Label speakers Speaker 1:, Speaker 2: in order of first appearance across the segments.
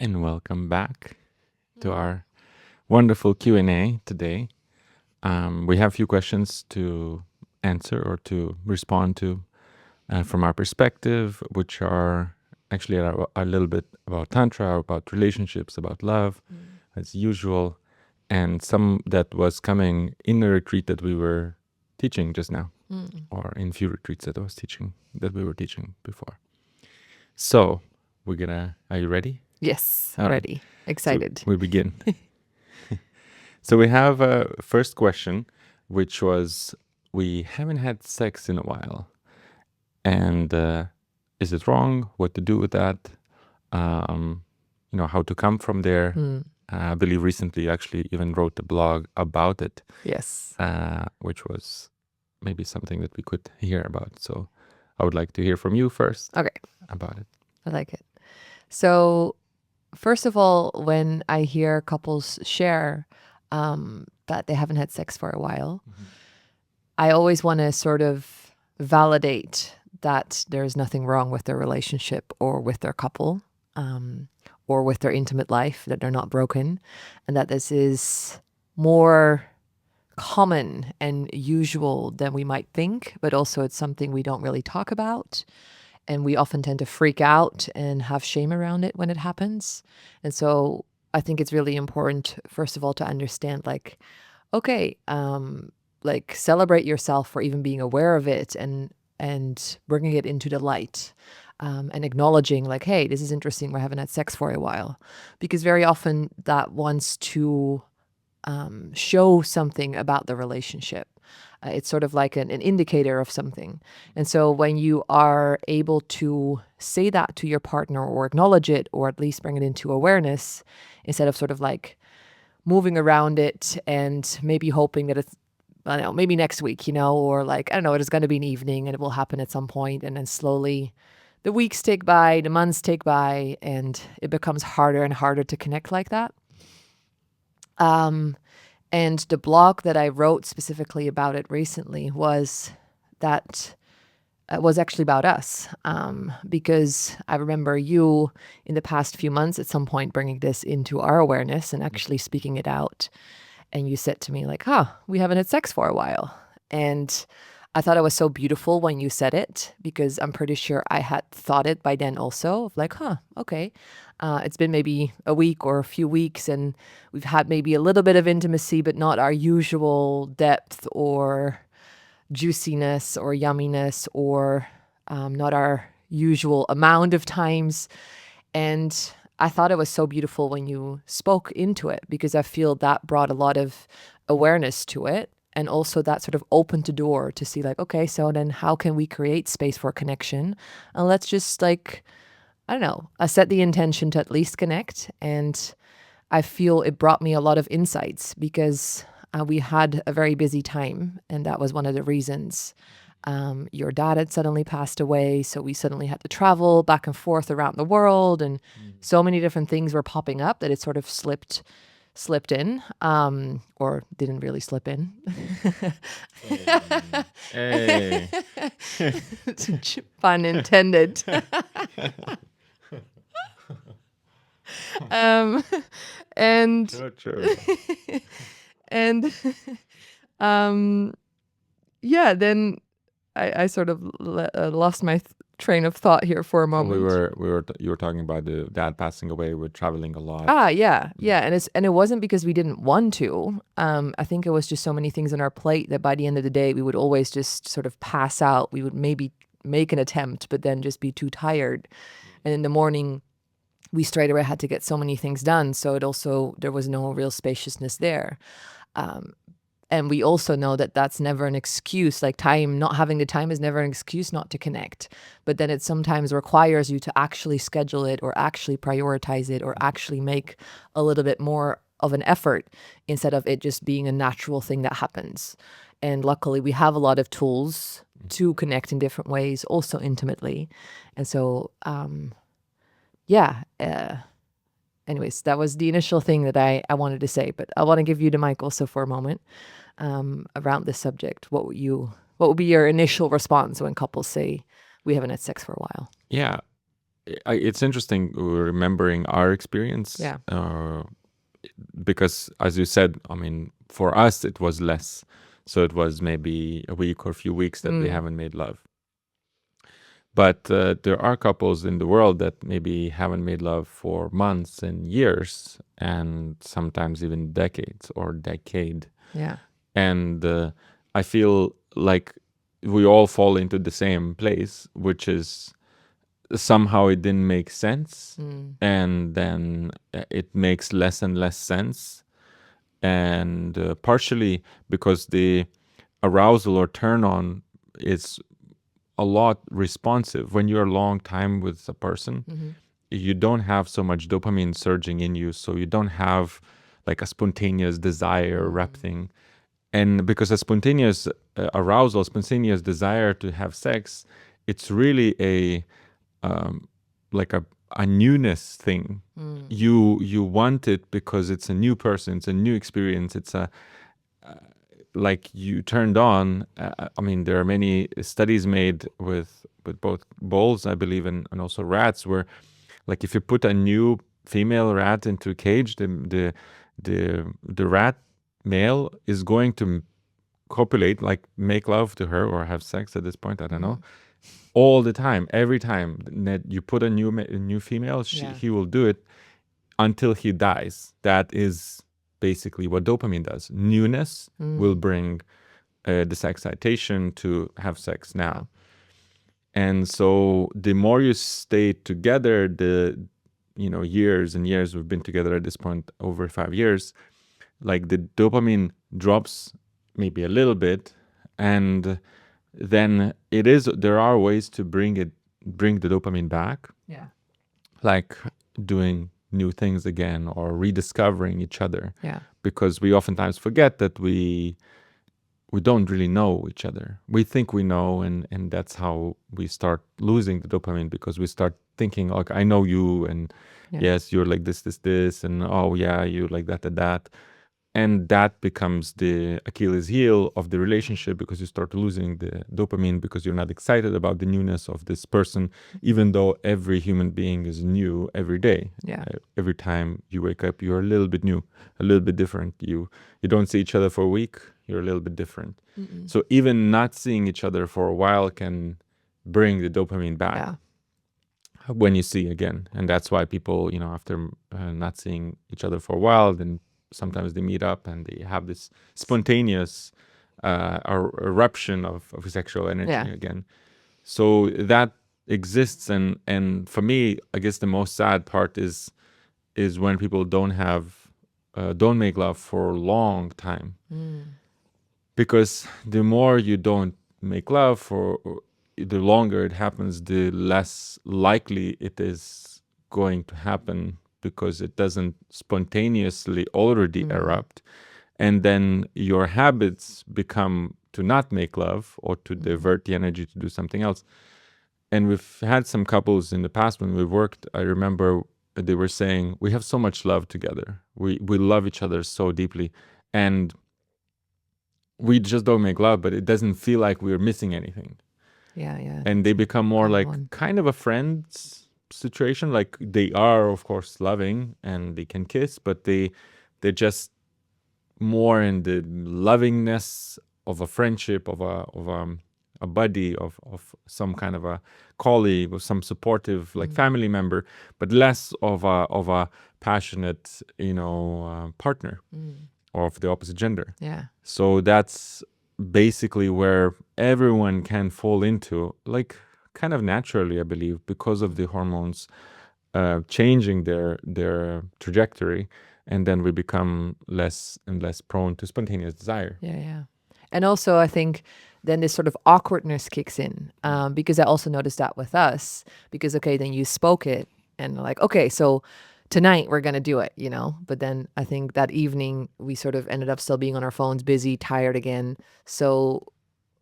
Speaker 1: And welcome back to our wonderful Q&A today. We have a few questions to answer or to respond to from our perspective, which are actually a little bit about Tantra, about relationships, about love, as usual, and some that was coming in a retreat that we were teaching just now, or in few retreats that we were teaching before. So are you ready?
Speaker 2: Yes,
Speaker 1: All right.
Speaker 2: ready. Excited.
Speaker 1: So we begin. So we have a first question, which was, we haven't had sex in a while. And is it wrong? What to do with that? How to come from there. I believe recently you actually even wrote a blog about it.
Speaker 2: Yes.
Speaker 1: Which was maybe something that we could hear about. So I would like to hear from you first.
Speaker 2: Okay.
Speaker 1: About it.
Speaker 2: I like it. So first of all, when I hear couples share that they haven't had sex for a while, I always want to sort of validate that there's nothing wrong with their relationship or with their couple or with their intimate life, that they're not broken, and that this is more common and usual than we might think, but also it's something we don't really talk about. And we often tend to freak out and have shame around it when it happens. And so I think it's really important, first of all, to understand okay, celebrate yourself for even being aware of it and bringing it into the light. And acknowledging hey, this is interesting. We haven't had sex for a while, because very often that wants to show something about the relationship. It's sort of like an indicator of something. And so when you are able to say that to your partner or acknowledge it, or at least bring it into awareness, instead of sort of moving around it and maybe hoping that it's, I don't know, maybe next week, or I don't know, it is going to be an evening and it will happen at some point. And then slowly the weeks take by, the months take by, and it becomes harder and harder to connect like that. And the blog that I wrote specifically about it recently was actually about us, because I remember you in the past few months at some point bringing this into our awareness and actually speaking it out. And you said to me we haven't had sex for a while. And I thought it was so beautiful when you said it, because I'm pretty sure I had thought it by then also of okay. It's been maybe a week or a few weeks and we've had maybe a little bit of intimacy, but not our usual depth or juiciness or yumminess, or not our usual amount of times. And I thought it was so beautiful when you spoke into it, because I feel that brought a lot of awareness to it. And also that sort of opened the door to see okay, so then how can we create space for connection? And let's just I don't know, I set the intention to at least connect. And I feel it brought me a lot of insights, because we had a very busy time. And that was one of the reasons. Your dad had suddenly passed away. So we suddenly had to travel back and forth around the world. And so many different things were popping up that it sort of slipped in, or didn't really slip in.
Speaker 1: Hey.
Speaker 2: Pun intended. And
Speaker 1: True.
Speaker 2: and yeah, then I sort of lost my train of thought here for a moment.
Speaker 1: You were talking about the dad passing away. We're traveling a lot.
Speaker 2: Yeah, and it wasn't because we didn't want to. I think it was just so many things on our plate that by the end of the day we would always just sort of pass out. We would maybe make an attempt, but then just be too tired. And in the morning, we straight away had to get so many things done. So there was no real spaciousness there. And we also know that that's never an excuse. Not having the time is never an excuse not to connect. But then it sometimes requires you to actually schedule it, or actually prioritize it, or actually make a little bit more of an effort, instead of it just being a natural thing that happens. And luckily we have a lot of tools to connect in different ways, also intimately. And so, anyways, that was the initial thing that I wanted to say, but I want to give you the mic also for a moment around this subject. What would be your initial response when couples say we haven't had sex for a while?
Speaker 1: Yeah, it's interesting remembering our experience,
Speaker 2: Yeah.
Speaker 1: because, as you said, I mean, for us it was less. So it was maybe a week or a few weeks that we haven't made love. But there are couples in the world that maybe haven't made love for months and years, and sometimes even decades or decade.
Speaker 2: Yeah.
Speaker 1: And I feel like we all fall into the same place, which is somehow it didn't make sense, and then it makes less and less sense, and partially because the arousal or turn on is a lot responsive. When you're a long time with a person, you don't have so much dopamine surging in you, so you don't have like a spontaneous desire erupting. And because a spontaneous arousal, spontaneous desire to have sex, it's really a like a newness thing. You want it because it's a new person, it's a new experience, it's a like you turned on. I mean, there are many studies made with both bulls, I believe, and also rats, where like if you put a new female rat into a cage, the rat male is going to copulate, like make love to her or have sex at this point, I don't know, all the time, every time that you put a new female,
Speaker 2: Yeah.
Speaker 1: he will do it until he dies. That is basically what dopamine does. Newness will bring this excitation to have sex now. And so the more you stay together, the years and years we've been together at this point, over 5 years, like the dopamine drops maybe a little bit, and then there are ways to bring the dopamine back,
Speaker 2: Yeah.
Speaker 1: like doing new things again or rediscovering each other,
Speaker 2: Yeah.
Speaker 1: because we oftentimes forget that we don't really know each other. We think we know, and that's how we start losing the dopamine, because we start thinking, like, I know you, and
Speaker 2: Yeah.
Speaker 1: yes, you're like this, and oh yeah, you like that. And that becomes the Achilles heel of the relationship, because you start losing the dopamine because you're not excited about the newness of this person, even though every human being is new every day.
Speaker 2: Yeah.
Speaker 1: Every time you wake up, you're a little bit new, a little bit different. You don't see each other for a week, you're a little bit different. So even not seeing each other for a while can bring the dopamine back
Speaker 2: Yeah.
Speaker 1: when you see again. And that's why people, after not seeing each other for a while, then sometimes they meet up and they have this spontaneous eruption of sexual energy
Speaker 2: Yeah.
Speaker 1: again. So that exists, and for me, I guess the most sad part is when people don't make love for a long time, because the more you don't make love for, the longer it happens, the less likely it is going to happen, because it doesn't spontaneously already erupt. And then your habits become to not make love or to divert the energy to do something else. And we've had some couples in the past when we've worked, I remember they were saying, we have so much love together, we love each other so deeply, and we just don't make love, but it doesn't feel like we're missing anything.
Speaker 2: Yeah. Yeah.
Speaker 1: And they become more
Speaker 2: Common
Speaker 1: like
Speaker 2: one.
Speaker 1: kind of a friends situation. Like they are, of course, loving and they can kiss, but they're just more in the lovingness of a friendship, of a buddy, of some kind of a colleague, or some supportive like family member, but less of a passionate, partner, or of the opposite gender.
Speaker 2: Yeah.
Speaker 1: So that's basically where everyone can fall into, like kind of naturally, I believe, because of the hormones changing their trajectory, and then we become less and less prone to spontaneous desire.
Speaker 2: Yeah. Yeah. And also, I think then this sort of awkwardness kicks in, because I also noticed that with us, because, okay, then you spoke it and like, okay, so tonight we're going to do it, but then I think that evening we sort of ended up still being on our phones, busy, tired again. So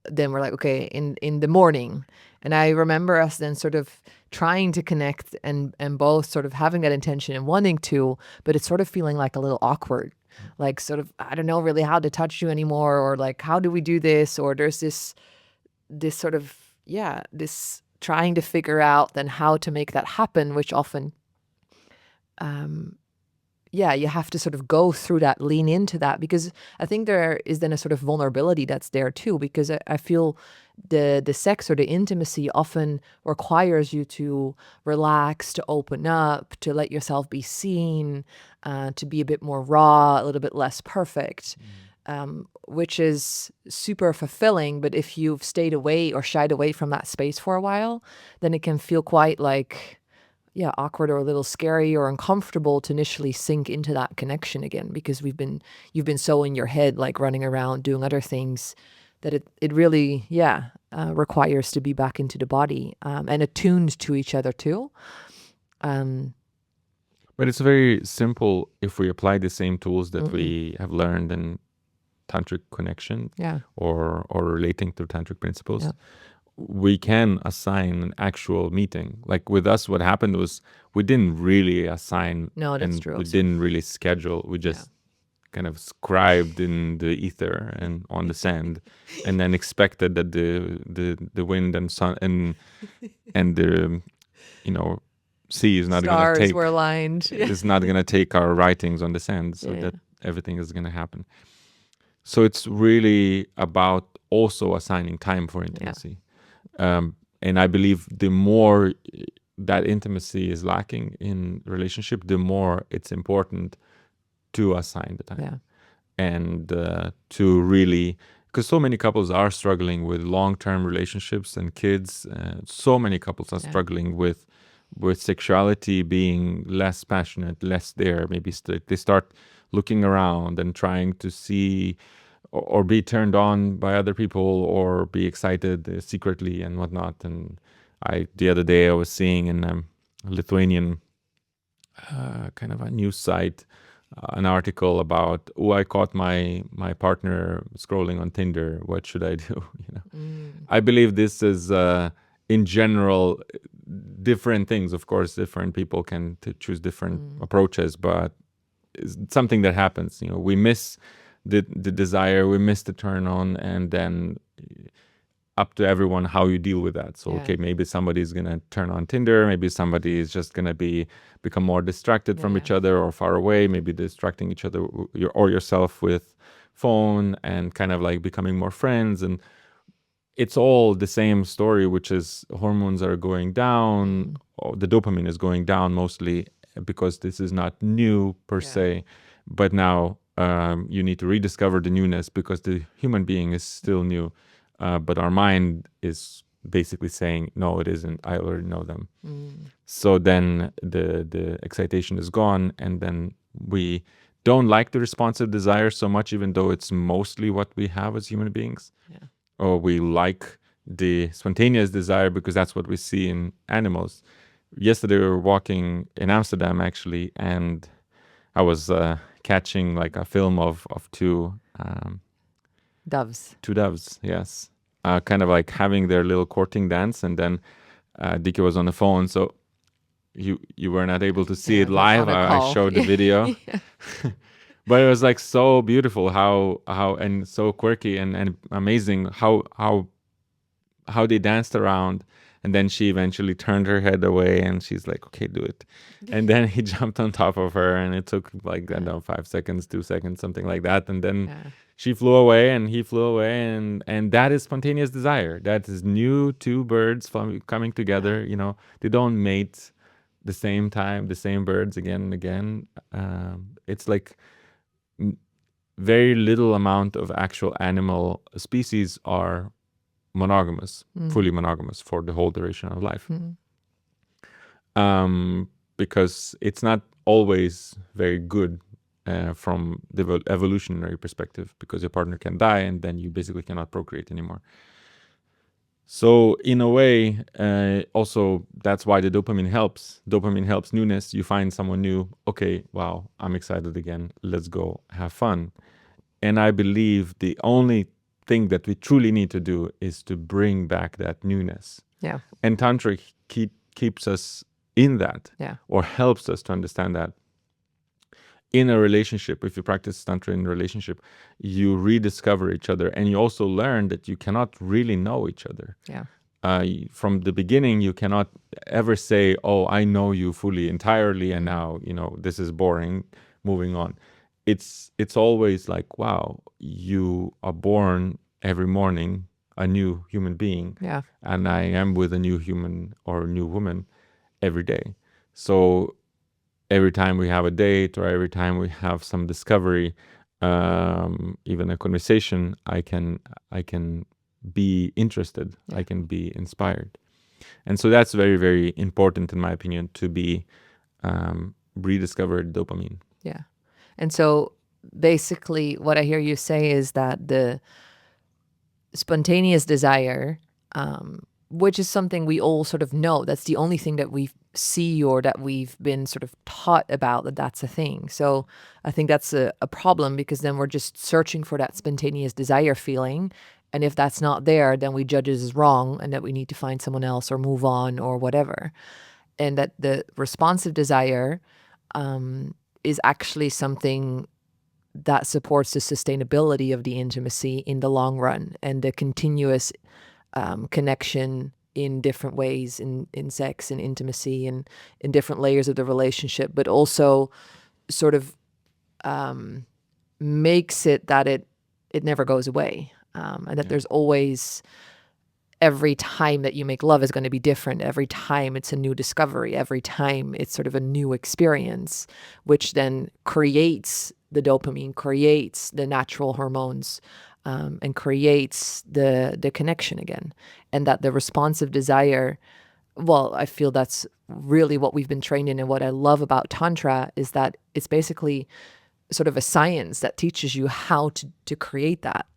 Speaker 2: then we're like, okay, in the morning. And I remember us then sort of trying to connect and both sort of having that intention and wanting to, but it's sort of feeling like a little awkward, like sort of, I don't know really how to touch you anymore, or like, how do we do this? Or there's this sort of, yeah, this trying to figure out then how to make that happen, which often, you have to sort of go through that, lean into that, because I think there is then a sort of vulnerability that's there too, because I feel the sex or the intimacy often requires you to relax, to open up, to let yourself be seen, to be a bit more raw, a little bit less perfect. Which is super fulfilling. But if you've stayed away or shied away from that space for a while, then it can feel quite like, awkward or a little scary or uncomfortable to initially sink into that connection again, because you've been so in your head, like running around doing other things, that it really, requires to be back into the body, and attuned to each other too.
Speaker 1: But it's very simple if we apply the same tools that
Speaker 2: Mm-mm.
Speaker 1: we have learned in tantric connection
Speaker 2: Yeah.
Speaker 1: or relating to tantric principles.
Speaker 2: Yeah.
Speaker 1: We can assign an actual meeting. Like with us, what happened was we didn't really assign
Speaker 2: No, that's
Speaker 1: and
Speaker 2: true
Speaker 1: we
Speaker 2: also.
Speaker 1: didn't really schedule. We just kind of scribed in the ether and on the sand, and then expected that the wind and sun and the sea is not gonna
Speaker 2: Stars
Speaker 1: take
Speaker 2: were aligned.
Speaker 1: is not gonna take our writings on the sand, so
Speaker 2: Yeah.
Speaker 1: that everything is gonna happen. So it's really about also assigning time for intimacy. And I believe the more that intimacy is lacking in relationship, the more it's important to assign the time.
Speaker 2: Yeah.
Speaker 1: And to really, because so many couples are struggling with long-term relationships and kids. So many couples are struggling with sexuality being less passionate, less there. Maybe they start looking around and trying to see or be turned on by other people or be excited secretly and whatnot. And the other day I was seeing in a Lithuanian kind of a news site an article about, I caught my partner scrolling on Tinder. What should I do? I believe this is in general different things. Of course, different people can choose different approaches, but it's something that happens. We miss the desire, we miss the turn on, and then up to everyone how you deal with that. So okay, maybe somebody's gonna turn on Tinder, maybe somebody is just gonna become more distracted from each other or far away, maybe distracting each other or yourself with phone and kind of like becoming more friends. And it's all the same story, which is hormones are going down, or the dopamine is going down mostly because this is not new per se, but now you need to rediscover the newness because the human being is still new, but our mind is basically saying, no, it isn't. I already know them. So then the excitation is gone, and then we don't like the responsive desire so much, even though it's mostly what we have as human beings. Or we like the spontaneous desire because that's what we see in animals. Yesterday we were walking in Amsterdam actually, and I was catching like a film of
Speaker 2: Doves.
Speaker 1: two doves, yes, kind of like having their little courting dance, and then Diki was on the phone, so you were not able to see it live.
Speaker 2: On a
Speaker 1: I
Speaker 2: call.
Speaker 1: showed the video. But it was like so beautiful how and so quirky and amazing how they danced around. And then she eventually turned her head away and she's like, okay, do it. And then he jumped on top of her and it took like, I don't know, 5 seconds, 2 seconds, something like that. And then she flew away and he flew away. And that is spontaneous desire. That is new two birds coming together. They don't mate the same time, the same birds again and again. It's like very little amount of actual animal species are monogamous, fully monogamous for the whole duration of life. Because it's not always very good from the evolutionary perspective, because your partner can die and then you basically cannot procreate anymore. So in a way, also that's why the dopamine helps. Dopamine helps newness. You find someone new. Okay, wow, I'm excited again. Let's go have fun. And I believe the only thing that we truly need to do is to bring back that newness.
Speaker 2: Yeah.
Speaker 1: And Tantra keeps us in that, or helps us to understand that. In a relationship, if you practice Tantra in a relationship, you rediscover each other, and you also learn that you cannot really know each other.
Speaker 2: Yeah.
Speaker 1: from the beginning, you cannot ever say, "Oh, I know you fully, entirely, and now this is boring. Moving on." It's always like, "Wow, you are born every morning a new human being,
Speaker 2: Yeah.
Speaker 1: and I am with a new human or a new woman every day." So every time we have a date or every time we have some discovery, even a conversation, I can be interested.
Speaker 2: Yeah.
Speaker 1: I can be inspired, and so that's very, very important, in my opinion, to be rediscovered dopamine.
Speaker 2: Yeah. And so basically, what I hear you say is that the spontaneous desire, which is something we all sort of know, that's the only thing that we see or that we've been sort of taught about, that that's a thing. So I think that's a problem, because then we're just searching for that spontaneous desire feeling. And if that's not there, then we judge it as wrong and that we need to find someone else or move on or whatever. And that the responsive desire is actually something that supports the sustainability of the intimacy in the long run, and the continuous connection in different ways, in sex and intimacy and in different layers of the relationship, but also sort of makes it that it never goes away, and that there's always, every time that you make love is going to be different. Every time it's a new discovery. Every time it's sort of a new experience, which then creates the dopamine, creates the natural hormones, and creates the connection again. And that the responsive desire, well, I feel that's really what we've been trained in. And what I love about Tantra is that it's basically sort of a science that teaches you how to create that,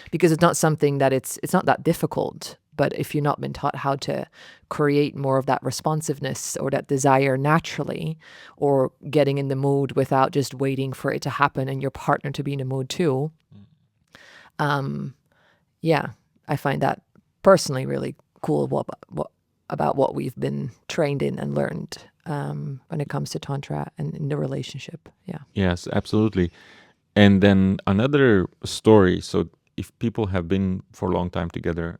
Speaker 2: because it's not something that it's not that difficult. But if you've not been taught how to create more of that responsiveness or that desire naturally, or getting in the mood without just waiting for it to happen and your partner to be in the mood too, yeah, I find that personally really cool, about what we've been trained in and learned, when it comes to Tantra and in the relationship. Yeah.
Speaker 1: Yes, absolutely. And then another story. So if people have been for a long time together,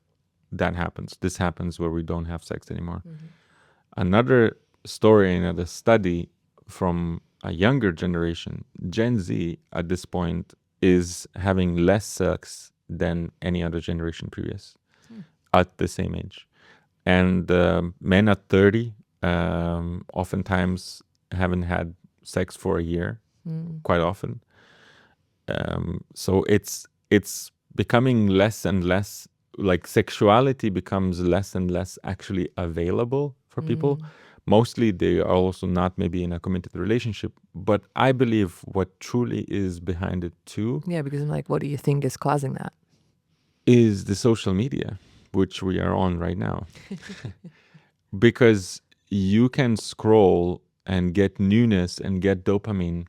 Speaker 1: that happens. This happens where we don't have sex anymore. Another story, another study from a younger generation, Gen Z at this point, is having less sex than any other generation previous at the same age. And men at 30 oftentimes haven't had sex for a year, quite often. So it's becoming less and less, like sexuality becomes less and less actually available for people. Mostly they are also not maybe in a committed relationship, but I believe what truly is behind it too
Speaker 2: Yeah, because I'm like, what do you think is causing that?
Speaker 1: is the social media, which we are on right now. Because you can scroll and get newness and get dopamine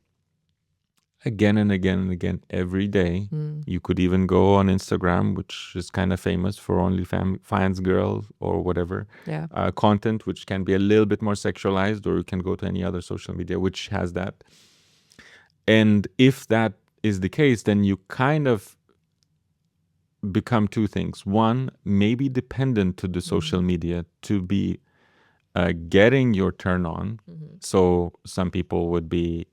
Speaker 1: again and again and again every day. You could even go on Instagram, which is kind of famous for only fans girl or whatever
Speaker 2: Yeah.
Speaker 1: content, which can be a little bit more sexualized, or you can go to any other social media which has that. And if that is the case, then you kind of become two things. One, maybe dependent to the social media to be getting your turn on. So some people would be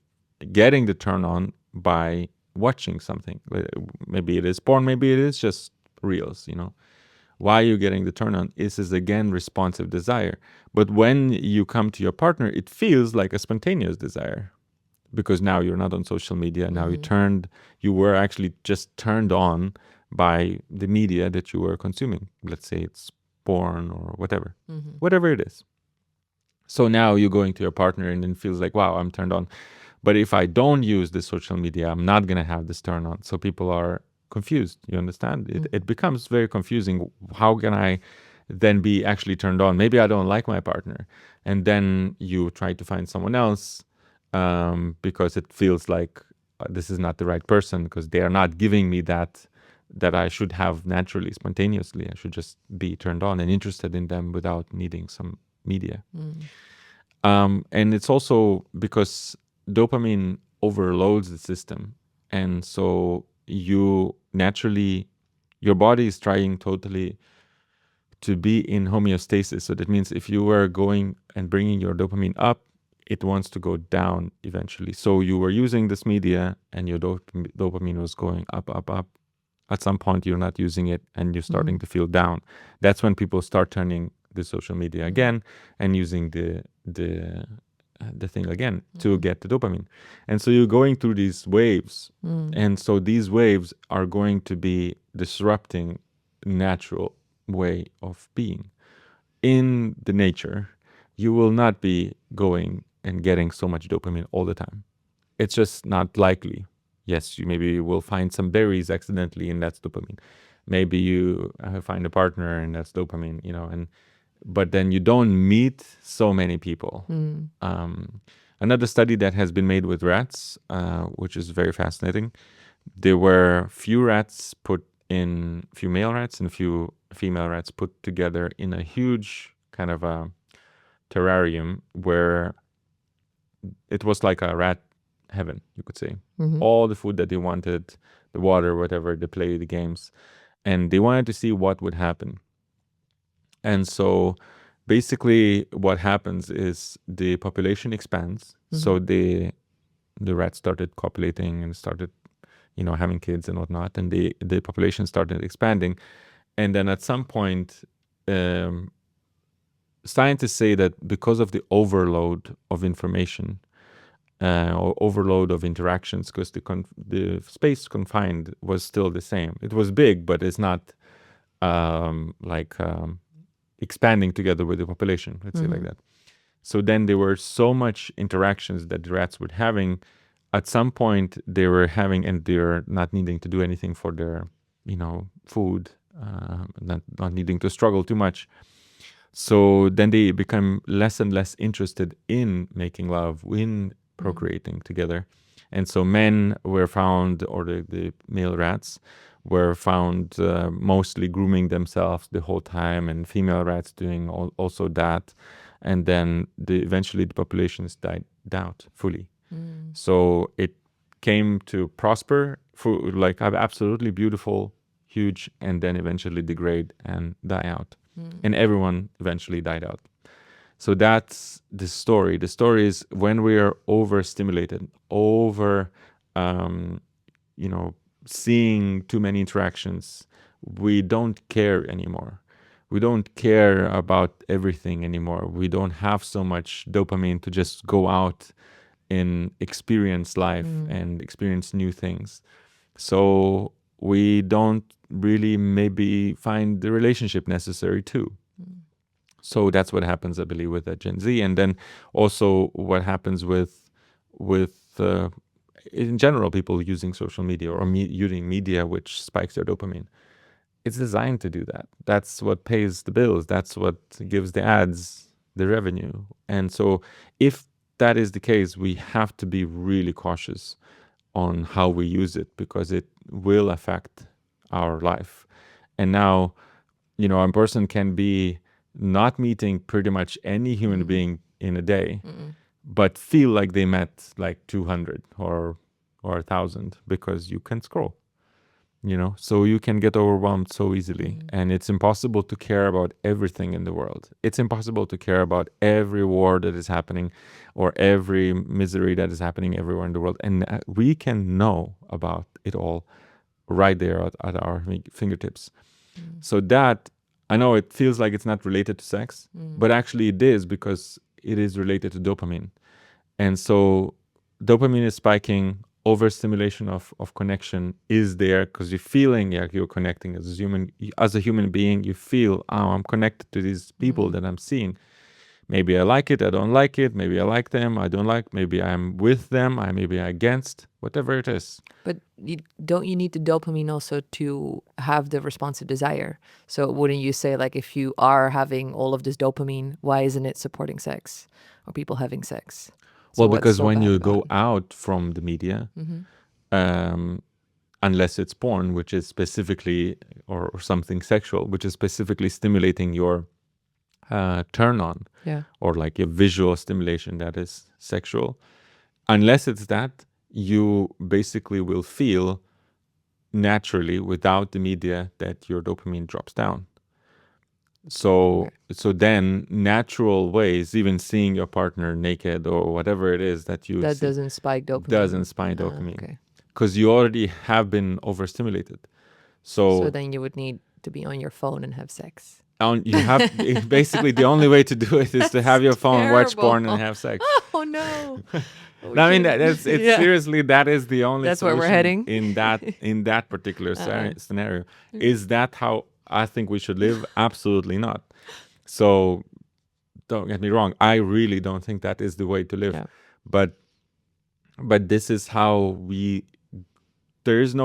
Speaker 1: getting the turn on by watching something. Maybe it is porn, maybe it is just reels. Why are you getting the turn on? This is again responsive desire. But when you come to your partner, it feels like a spontaneous desire, because now you're not on social media. Now you were actually just turned on by the media that you were consuming. Let's say it's porn or whatever it is. So now you're going to your partner and it feels like, wow, I'm turned on. But if I don't use this social media, I'm not going to have this turn on. So people are confused. You understand? It becomes very confusing. How can I then be actually turned on? Maybe I don't like my partner. And then you try to find someone else because it feels like this is not the right person, because they are not giving me that I should have naturally, spontaneously. I should just be turned on and interested in them without needing some media. And it's also because dopamine overloads the system. And so you naturally, your body is trying totally to be in homeostasis. So that means if you were going and bringing your dopamine up, it wants to go down eventually. So you were using this media and your dopamine was going up, up, up. At some point, you're not using it and you're starting to feel down. That's when people start turning the social media again and using the thing again to get the dopamine. And so you're going through these waves. And so these waves are going to be disrupting natural way of being. In the nature, you will not be going and getting so much dopamine all the time. It's just not likely. Yes, you maybe will find some berries accidentally, and that's dopamine. Maybe you find a partner, and that's dopamine. And but then you don't meet so many people. Another study that has been made with rats, which is very fascinating. There were few male rats and few female rats put together in a huge kind of a terrarium where it was like a rat heaven, you could say. All the food that they wanted, the water, whatever, they play the games. And they wanted to see what would happen. And so basically what happens is the population expands. So the rats started copulating and started, having kids and whatnot. And the population started expanding. And then at some point, scientists say that because of the overload of information, or overload of interactions, because the space confined was still the same. It was big, but it's not like expanding together with the population, let's say like that. So then there were so much interactions that the rats were having. At some point, they were having, and they're not needing to do anything for their, food, not needing to struggle too much. So then they become less and less interested in making love, in procreating together. And so men were found, or the male rats were found mostly grooming themselves the whole time, and female rats doing also that. And then eventually the populations died out fully. So it came to prosper, for like absolutely beautiful, huge, and then eventually degrade and die out. And everyone eventually died out. So that's the story. The story is when we are overstimulated, um, seeing too many interactions, we don't care anymore. We don't care about everything anymore. We don't have so much dopamine to just go out and experience life and experience new things. So we don't really maybe find the relationship necessary too. So that's what happens, I believe, with Gen Z, and then also what happens with in general people using social media or using media which spikes their dopamine. It's designed to do that. That's what pays the bills. That's what gives the ads the revenue. And so if that is the case, we have to be really cautious on how we use it, because it will affect our life. And now, a person can be not meeting pretty much any human being in a day, but feel like they met like 200 or 1,000, because you can scroll. So you can get overwhelmed so easily, and it's impossible to care about everything in the world. It's impossible to care about every war that is happening or every misery that is happening everywhere in the world. And we can know about it all right there at our fingertips. So that, I know it feels like it's not related to sex, but actually it is, because it is related to dopamine. And so dopamine is spiking, overstimulation of connection is there, because you're feeling like you're connecting as a human being. You feel, oh, I'm connected to these people that I'm seeing. Maybe I like it, I don't like it. Maybe I like them, I don't like. Maybe I'm with them, maybe I'm against. Whatever it is.
Speaker 2: But don't you need the dopamine also to have the responsive desire? So wouldn't you say, like, if you are having all of this dopamine, why isn't it supporting sex or people having sex? So
Speaker 1: Well,
Speaker 2: what's
Speaker 1: because
Speaker 2: so
Speaker 1: when
Speaker 2: bad
Speaker 1: you
Speaker 2: about
Speaker 1: go
Speaker 2: it?
Speaker 1: out from the media, unless it's porn, which is specifically, or something sexual, which is specifically stimulating your turn on,
Speaker 2: Yeah.
Speaker 1: or like a visual stimulation that is sexual. Unless it's that, you basically will feel naturally without the media that your dopamine drops down. So
Speaker 2: Okay.
Speaker 1: then natural ways, even seeing your partner naked or whatever it is that you
Speaker 2: That
Speaker 1: see,
Speaker 2: doesn't spike
Speaker 1: doesn't
Speaker 2: dopamine.
Speaker 1: spike
Speaker 2: Ah,
Speaker 1: dopamine
Speaker 2: okay.
Speaker 1: because you already have been overstimulated.
Speaker 2: So
Speaker 1: So
Speaker 2: then you would need to be on your phone and have sex.
Speaker 1: you have basically the only way to do it is to
Speaker 2: That's
Speaker 1: have your phone, watch
Speaker 2: terrible.
Speaker 1: porn, and have sex.
Speaker 2: Oh no. We
Speaker 1: No, I mean
Speaker 2: can't.
Speaker 1: that's it's
Speaker 2: Yeah.
Speaker 1: seriously that is the only
Speaker 2: That's where we're
Speaker 1: solution
Speaker 2: heading.
Speaker 1: in that particular
Speaker 2: uh,
Speaker 1: scenario. Is that how I think we should live? Absolutely not. So don't get me wrong. I really don't think that is the way to live.
Speaker 2: yeah.
Speaker 1: But this is how we. There is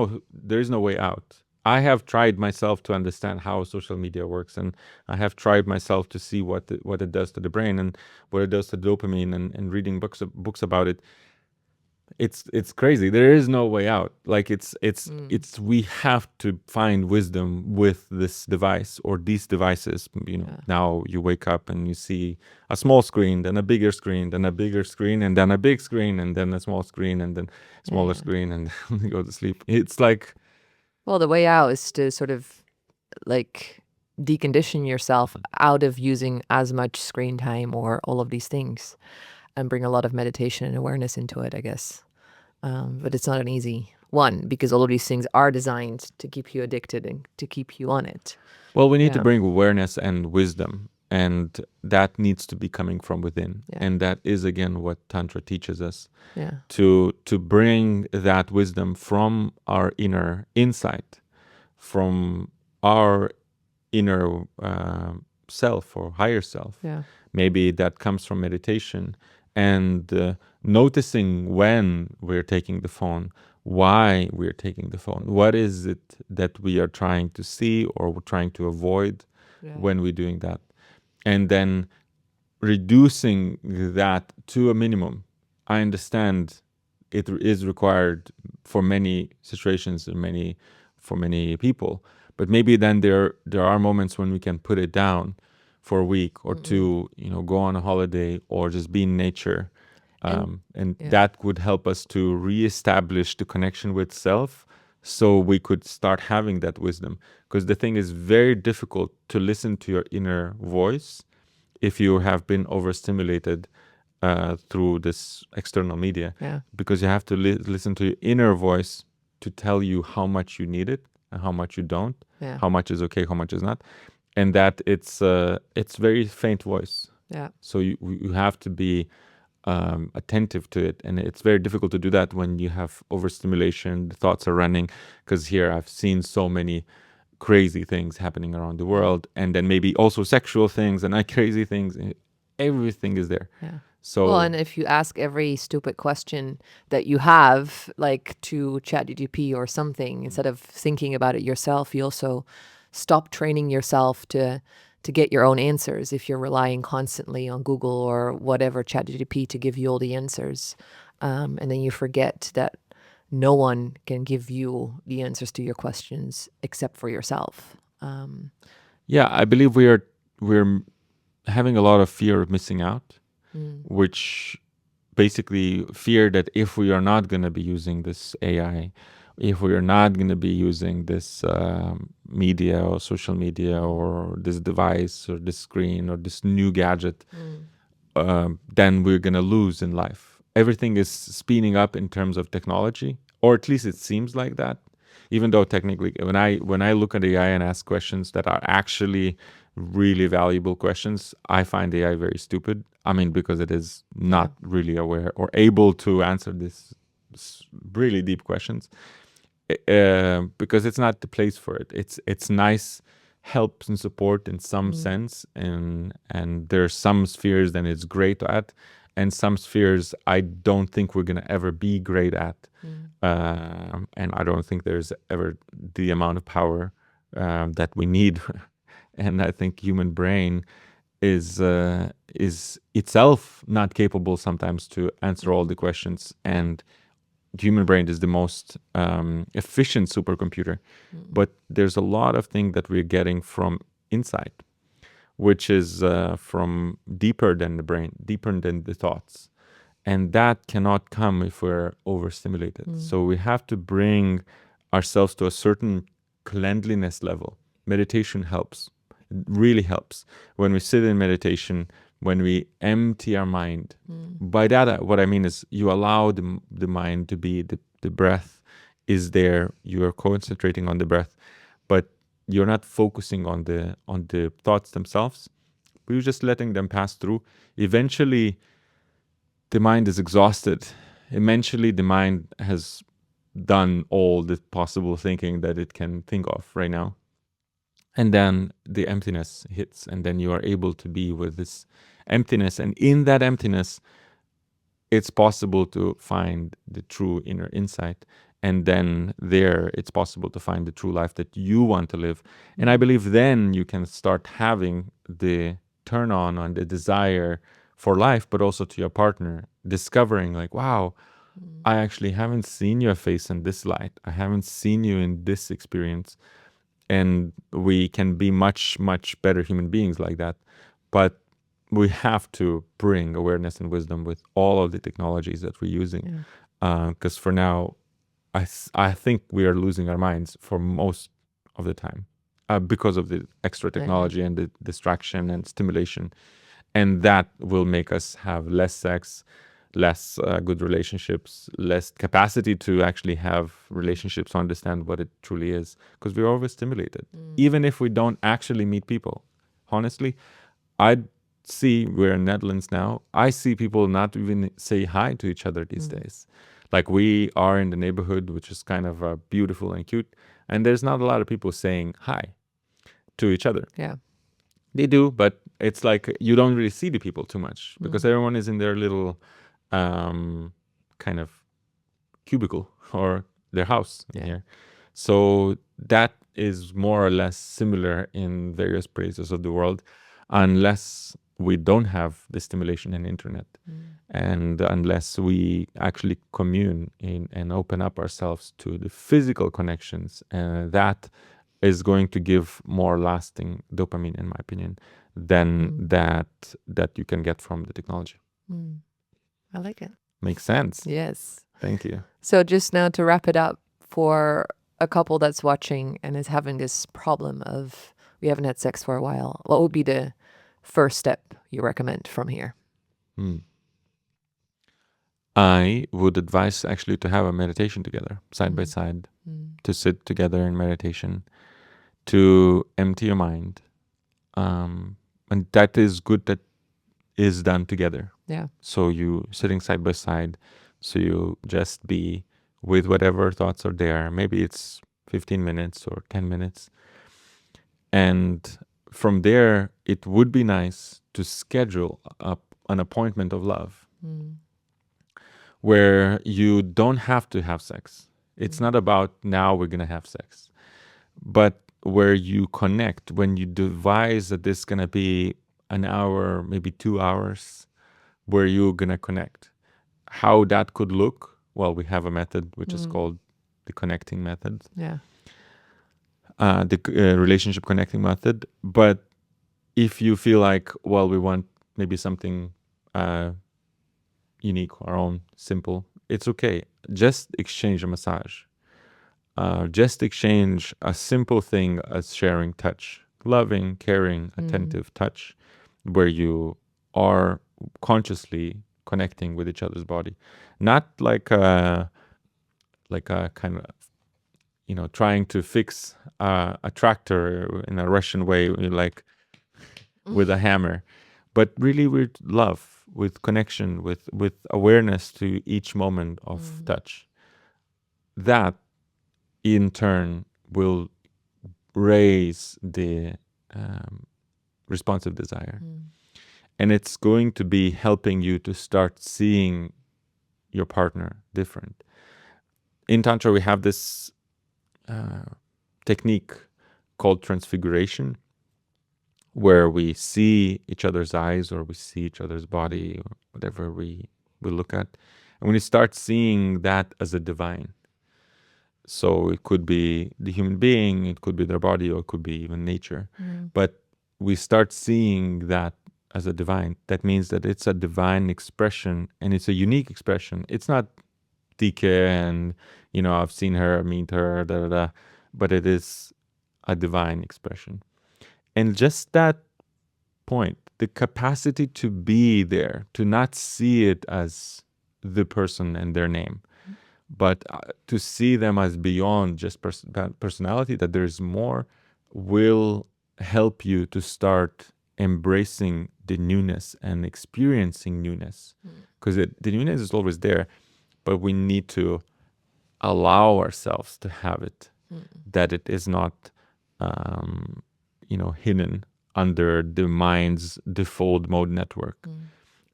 Speaker 1: no way out. I have tried myself to understand how social media works, and I have tried myself to see what it does to the brain and what it does to dopamine, and reading books about it. It's crazy. There is no way out. Like
Speaker 2: Mm,
Speaker 1: we have to find wisdom with this device or these devices.
Speaker 2: yeah.
Speaker 1: Now you wake up and you see a small screen, then a bigger screen, then a bigger screen, and then a big screen, and then a small screen, and then
Speaker 2: Yeah.
Speaker 1: smaller
Speaker 2: Yeah.
Speaker 1: screen, and then you go to sleep. It's like,
Speaker 2: Well, the way out is to sort of like decondition yourself out of using as much screen time or all of these things and bring a lot of meditation and awareness into it, I guess. But it's not an easy one because all of these things are designed to keep you addicted and to keep you on it.
Speaker 1: well, we need to
Speaker 2: Yeah.
Speaker 1: bring awareness and wisdom, and that needs to be coming from within.
Speaker 2: Yeah.
Speaker 1: And that is again what Tantra teaches us.
Speaker 2: Yeah.
Speaker 1: To bring that wisdom from our inner insight, from our inner self or higher self.
Speaker 2: Yeah.
Speaker 1: Maybe that comes from meditation and noticing when we're taking the phone, why we're taking the phone, what is it that we are trying to see or we're trying to avoid
Speaker 2: Yeah.
Speaker 1: when we're doing that, and then reducing that to a minimum. I understand it is required for many situations and for many people, but maybe then there are moments when we can put it down for a week or
Speaker 2: Mm-mm.
Speaker 1: two, go on a holiday or just be in nature,
Speaker 2: And
Speaker 1: and
Speaker 2: yeah.
Speaker 1: that would help us to reestablish the connection with self, so we could start having that wisdom. Because the thing is very difficult to listen to your inner voice if you have been overstimulated through this external media,
Speaker 2: Yeah.
Speaker 1: because you have to listen to your inner voice to tell you how much you need it and how much you don't,
Speaker 2: Yeah.
Speaker 1: how much is okay, how much is not, and that it's very faint voice.
Speaker 2: Yeah.
Speaker 1: So you have to be attentive to it, and it's very difficult to do that when you have overstimulation. The thoughts are running, because here I've seen so many crazy things happening around the
Speaker 2: Yeah.
Speaker 1: world, and then maybe also sexual things and crazy things. Everything is there.
Speaker 2: Yeah. Well,
Speaker 1: So
Speaker 2: and if you ask every stupid question that you have, like to ChatGPT or something, instead of thinking about it yourself, you also stop training yourself to get your own answers. If you're relying constantly on Google or whatever ChatGPT to give you all the answers, and then you forget that no one can give you the answers to your questions except for yourself.
Speaker 1: yeah, I believe we're having a lot of fear of missing out,
Speaker 2: Mm,
Speaker 1: which basically fear that if we are not going to be using this AI, if we are not going to be using this media or social media or this device or this screen or this new gadget,
Speaker 2: mm,
Speaker 1: then we're going to lose in life. Everything is speeding up in terms of technology, or at least it seems like that. Even though technically, when I look at AI and ask questions that are actually really valuable questions, I find AI very stupid. I mean, because it is
Speaker 2: yeah.
Speaker 1: not really aware or able to answer this really deep questions, because it's not the place for it. It's nice help and support in some
Speaker 2: Mm,
Speaker 1: sense, and there's some spheres that it's great at, and some spheres I don't think we're gonna ever be great at,
Speaker 2: mm,
Speaker 1: and I don't think there's ever the amount of power that we need, and I think human brain is itself not capable sometimes to answer all
Speaker 2: mm,
Speaker 1: the questions, and the human brain is the most efficient supercomputer,
Speaker 2: mm,
Speaker 1: but there's a lot of things that we're getting from inside, which is from deeper than the brain, deeper than the thoughts. And that cannot come if we're overstimulated.
Speaker 2: mm,
Speaker 1: So we have to bring ourselves to a certain cleanliness level. Meditation helps. It really helps when we sit in meditation, when we empty our mind. By that, what I mean is you allow the mind to be the breath is there. You are concentrating on the breath, but you're not focusing on the thoughts themselves. But you're just letting them pass through. Eventually, the mind is exhausted. Eventually, the mind has done all the possible thinking that it can think of right now. And then the emptiness hits, and then you are able to be with this emptiness. And in that emptiness, it's possible to find the true inner insight. And then there, it's possible to find the true life that you want to live. And I believe then you can start having the turn on the desire for life, but also to your partner, discovering like, wow, I actually haven't seen your face in this light. I haven't seen you in this experience. And we can be much, much better human beings like that. But we have to bring awareness and wisdom with all of the technologies that we're using. Because for now, I think we are losing our minds for most of the time because of the extra technology and the distraction and stimulation. And that will make us have less sex, less good relationships, less capacity to actually have relationships to understand what it truly is, because we're overstimulated. Even if we don't actually meet people, honestly, I see, we're in Netherlands now, I see people not even say hi to each other these days. Like we are in the neighborhood, which is kind of beautiful and cute, and there's not a lot of people saying hi to each other.
Speaker 2: Yeah.
Speaker 1: They do, but it's like you don't really see the people too much because everyone is in their little kind of cubicle or their house in here. So that is more or less similar in various places of the world, unless we don't have the stimulation and internet, and unless we actually commune in and open up ourselves to the physical connections, that is going to give more lasting dopamine, in my opinion, than that you can get from the technology.
Speaker 2: I like it.
Speaker 1: Makes sense.
Speaker 2: Yes.
Speaker 1: Thank you.
Speaker 2: So just now to wrap it up, for a couple that's watching and is having this problem of we haven't had sex for a while, what would be the first step you recommend from here?
Speaker 1: I would advise actually to have a meditation together, side by side, to sit together in meditation, to empty your mind. And that is good that is done together.
Speaker 2: Yeah.
Speaker 1: So you sitting side by side, so you just be with whatever thoughts are there. Maybe it's 15 minutes or 10 minutes. And from there, it would be nice to schedule up an appointment of love where you don't have to have sex. It's not about now we're going to have sex, but where you connect, when you devise that this is going to be an hour, maybe 2 hours, where you're going to connect. How that could look, well, we have a method which is called the connecting method,
Speaker 2: Yeah.
Speaker 1: the relationship connecting method. But if you feel like, well, we want maybe something unique, our own, simple, it's okay. Just exchange a massage. Just exchange a simple thing as sharing touch, loving, caring, attentive touch, where you are consciously connecting with each other's body, not like a kind of trying to fix a tractor in a Russian way, like with a hammer, but really with love, with connection, with awareness to each moment of touch. That in turn will raise the responsive desire. And it's going to be helping you to start seeing your partner different. In Tantra, we have this technique called transfiguration, where we see each other's eyes or we see each other's body or whatever we look at. And when you start seeing that as a divine, so it could be the human being, it could be their body, or it could be even nature. But we start seeing that as a divine. That means that it's a divine expression and it's a unique expression. It's not Tike and, I've seen her, meet her, da da da, but it is a divine expression. And just that point, the capacity to be there, to not see it as the person and their name, but to see them as beyond just personality, that there's more, will help you to start embracing the newness and experiencing newness. Because the newness is always there, but we need to allow ourselves to have it, that it is not, hidden under the mind's default mode network.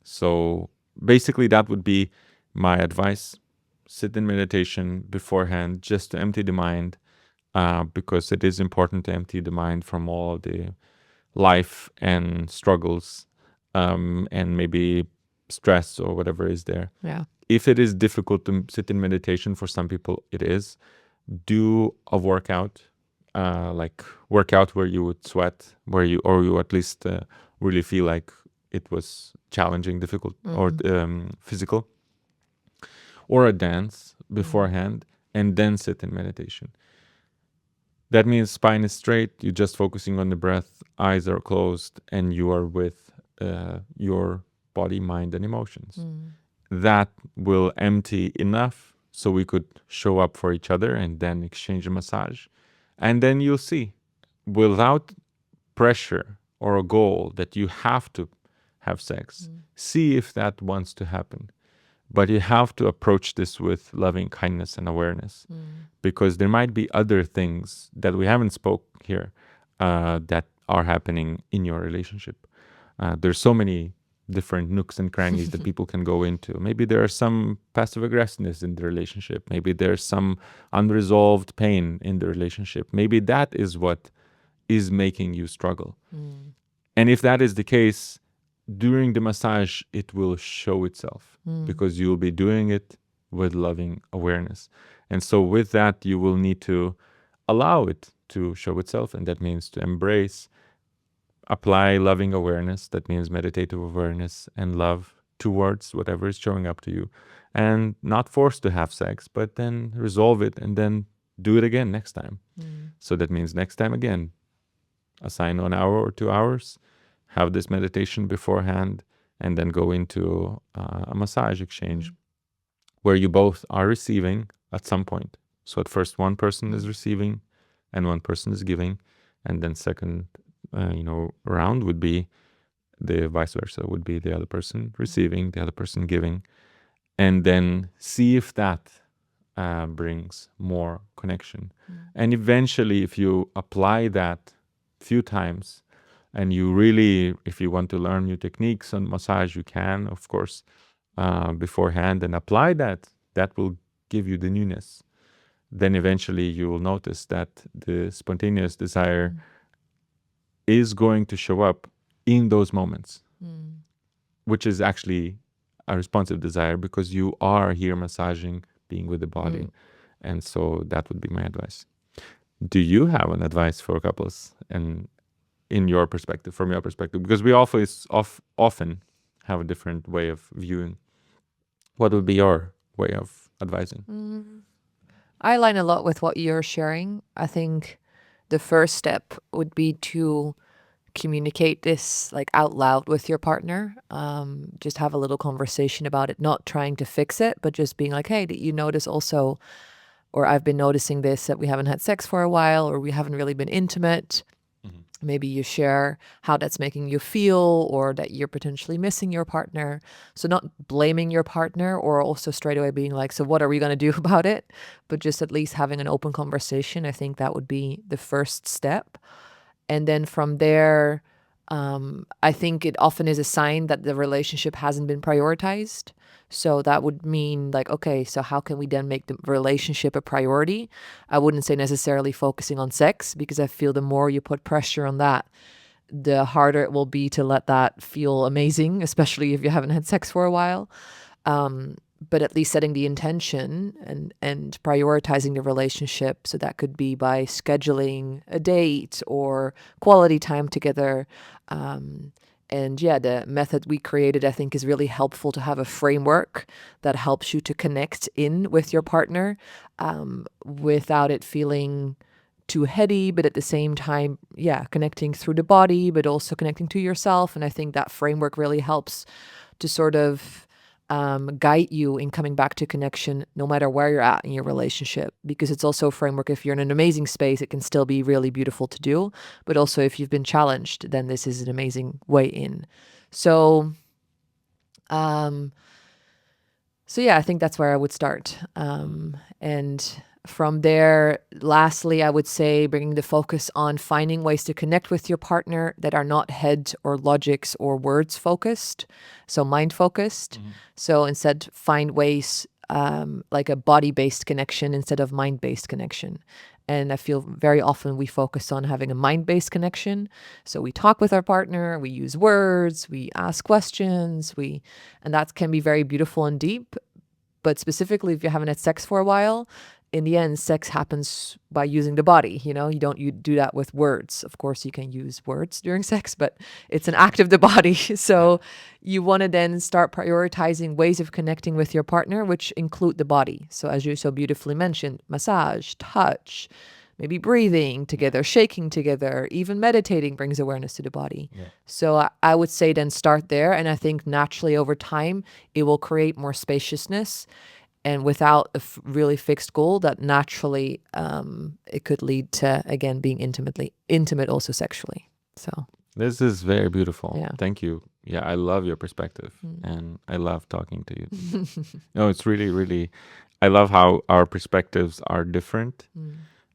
Speaker 1: So basically, that would be my advice. Sit in meditation beforehand just to empty the mind, because it is important to empty the mind from all the life and struggles, and maybe stress or whatever is there.
Speaker 2: Yeah.
Speaker 1: If it is difficult to sit in meditation, for some people it is, do a workout, like workout where you would sweat, or you at least really feel like it was challenging, difficult, or physical, or a dance beforehand, and then sit in meditation. That means spine is straight, you're just focusing on the breath, eyes are closed, and you are with your body, mind, and emotions. That will empty enough so we could show up for each other and then exchange a massage. And then you'll see, without pressure or a goal that you have to have sex, see if that wants to happen. But you have to approach this with loving kindness and awareness, because there might be other things that we haven't spoke here, that are happening in your relationship. There's so many different nooks and crannies that people can go into. Maybe there are some passive aggressiveness in the relationship. Maybe there's some unresolved pain in the relationship. Maybe that is what is making you struggle. And if that is the case, during the massage, it will show itself, because you'll be doing it with loving awareness. And so with that, you will need to allow it to show itself. And that means to embrace, apply loving awareness. That means meditative awareness and love towards whatever is showing up to you, and not forced to have sex, but then resolve it and then do it again next time. So that means next time again, assign 1 hour or 2 hours, have this meditation beforehand, and then go into a massage exchange where you both are receiving at some point. So at first, one person is receiving and one person is giving, and then second, round would be the vice versa, would be the other person receiving, the other person giving, and then see if that brings more connection. And eventually, if you apply that few times, and you really, if you want to learn new techniques on massage, you can, of course, beforehand, and apply that. That will give you the newness. Then eventually you will notice that the spontaneous desire is going to show up in those moments, which is actually a responsive desire, because you are here massaging, being with the body. And so that would be my advice. Do you have an advice for couples, and in your perspective, from your perspective? Because we often have a different way of viewing. What would be your way of advising?
Speaker 2: I align a lot with what you're sharing. I think the first step would be to communicate this like out loud with your partner. Just have a little conversation about it, not trying to fix it, but just being like, hey, did you notice also, or I've been noticing this, that we haven't had sex for a while, or we haven't really been intimate. Maybe you share how that's making you feel, or that you're potentially missing your partner. So not blaming your partner, or also straight away being like, so what are we going to do about it? But just at least having an open conversation. I think that would be the first step. And then from there, I think it often is a sign that the relationship hasn't been prioritized. So that would mean like, okay, so how can we then make the relationship a priority? I wouldn't say necessarily focusing on sex, because I feel the more you put pressure on that, the harder it will be to let that feel amazing, especially if you haven't had sex for a while. But at least setting the intention and prioritizing the relationship. So that could be by scheduling a date or quality time together. And yeah, the method we created, I think, is really helpful to have a framework that helps you to connect in with your partner, without it feeling too heady, but at the same time, yeah, connecting through the body, but also connecting to yourself. And I think that framework really helps to sort of guide you in coming back to connection no matter where you're at in your relationship, because it's also a framework. If you're in an amazing space, it can still be really beautiful to do, but also if you've been challenged, then this is an amazing way in. So um so yeah, I think that's where I would start. And from there, lastly, I would say bringing the focus on finding ways to connect with your partner that are not head or logics or words focused, so mind focused. So instead, find ways like a body based connection instead of mind based connection. And I feel very often we focus on having a mind based connection. So we talk with our partner, we use words, we ask questions, and that can be very beautiful and deep. But specifically, if you haven't had sex for a while, in the end, sex happens by using the body. You do that with words. Of course, you can use words during sex, but it's an act of the body. So you want to then start prioritizing ways of connecting with your partner, which include the body. So as you so beautifully mentioned, massage, touch, maybe breathing together, shaking together, even meditating brings awareness to the body.
Speaker 1: Yeah.
Speaker 2: So I would say then start there. And I think naturally over time, it will create more spaciousness. And without a really fixed goal, that naturally it could lead to, again, being intimate also sexually. So
Speaker 1: This is very beautiful.
Speaker 2: Yeah.
Speaker 1: Thank you. Yeah, I love your perspective and I love talking to you. No, it's really, really, I love how our perspectives are different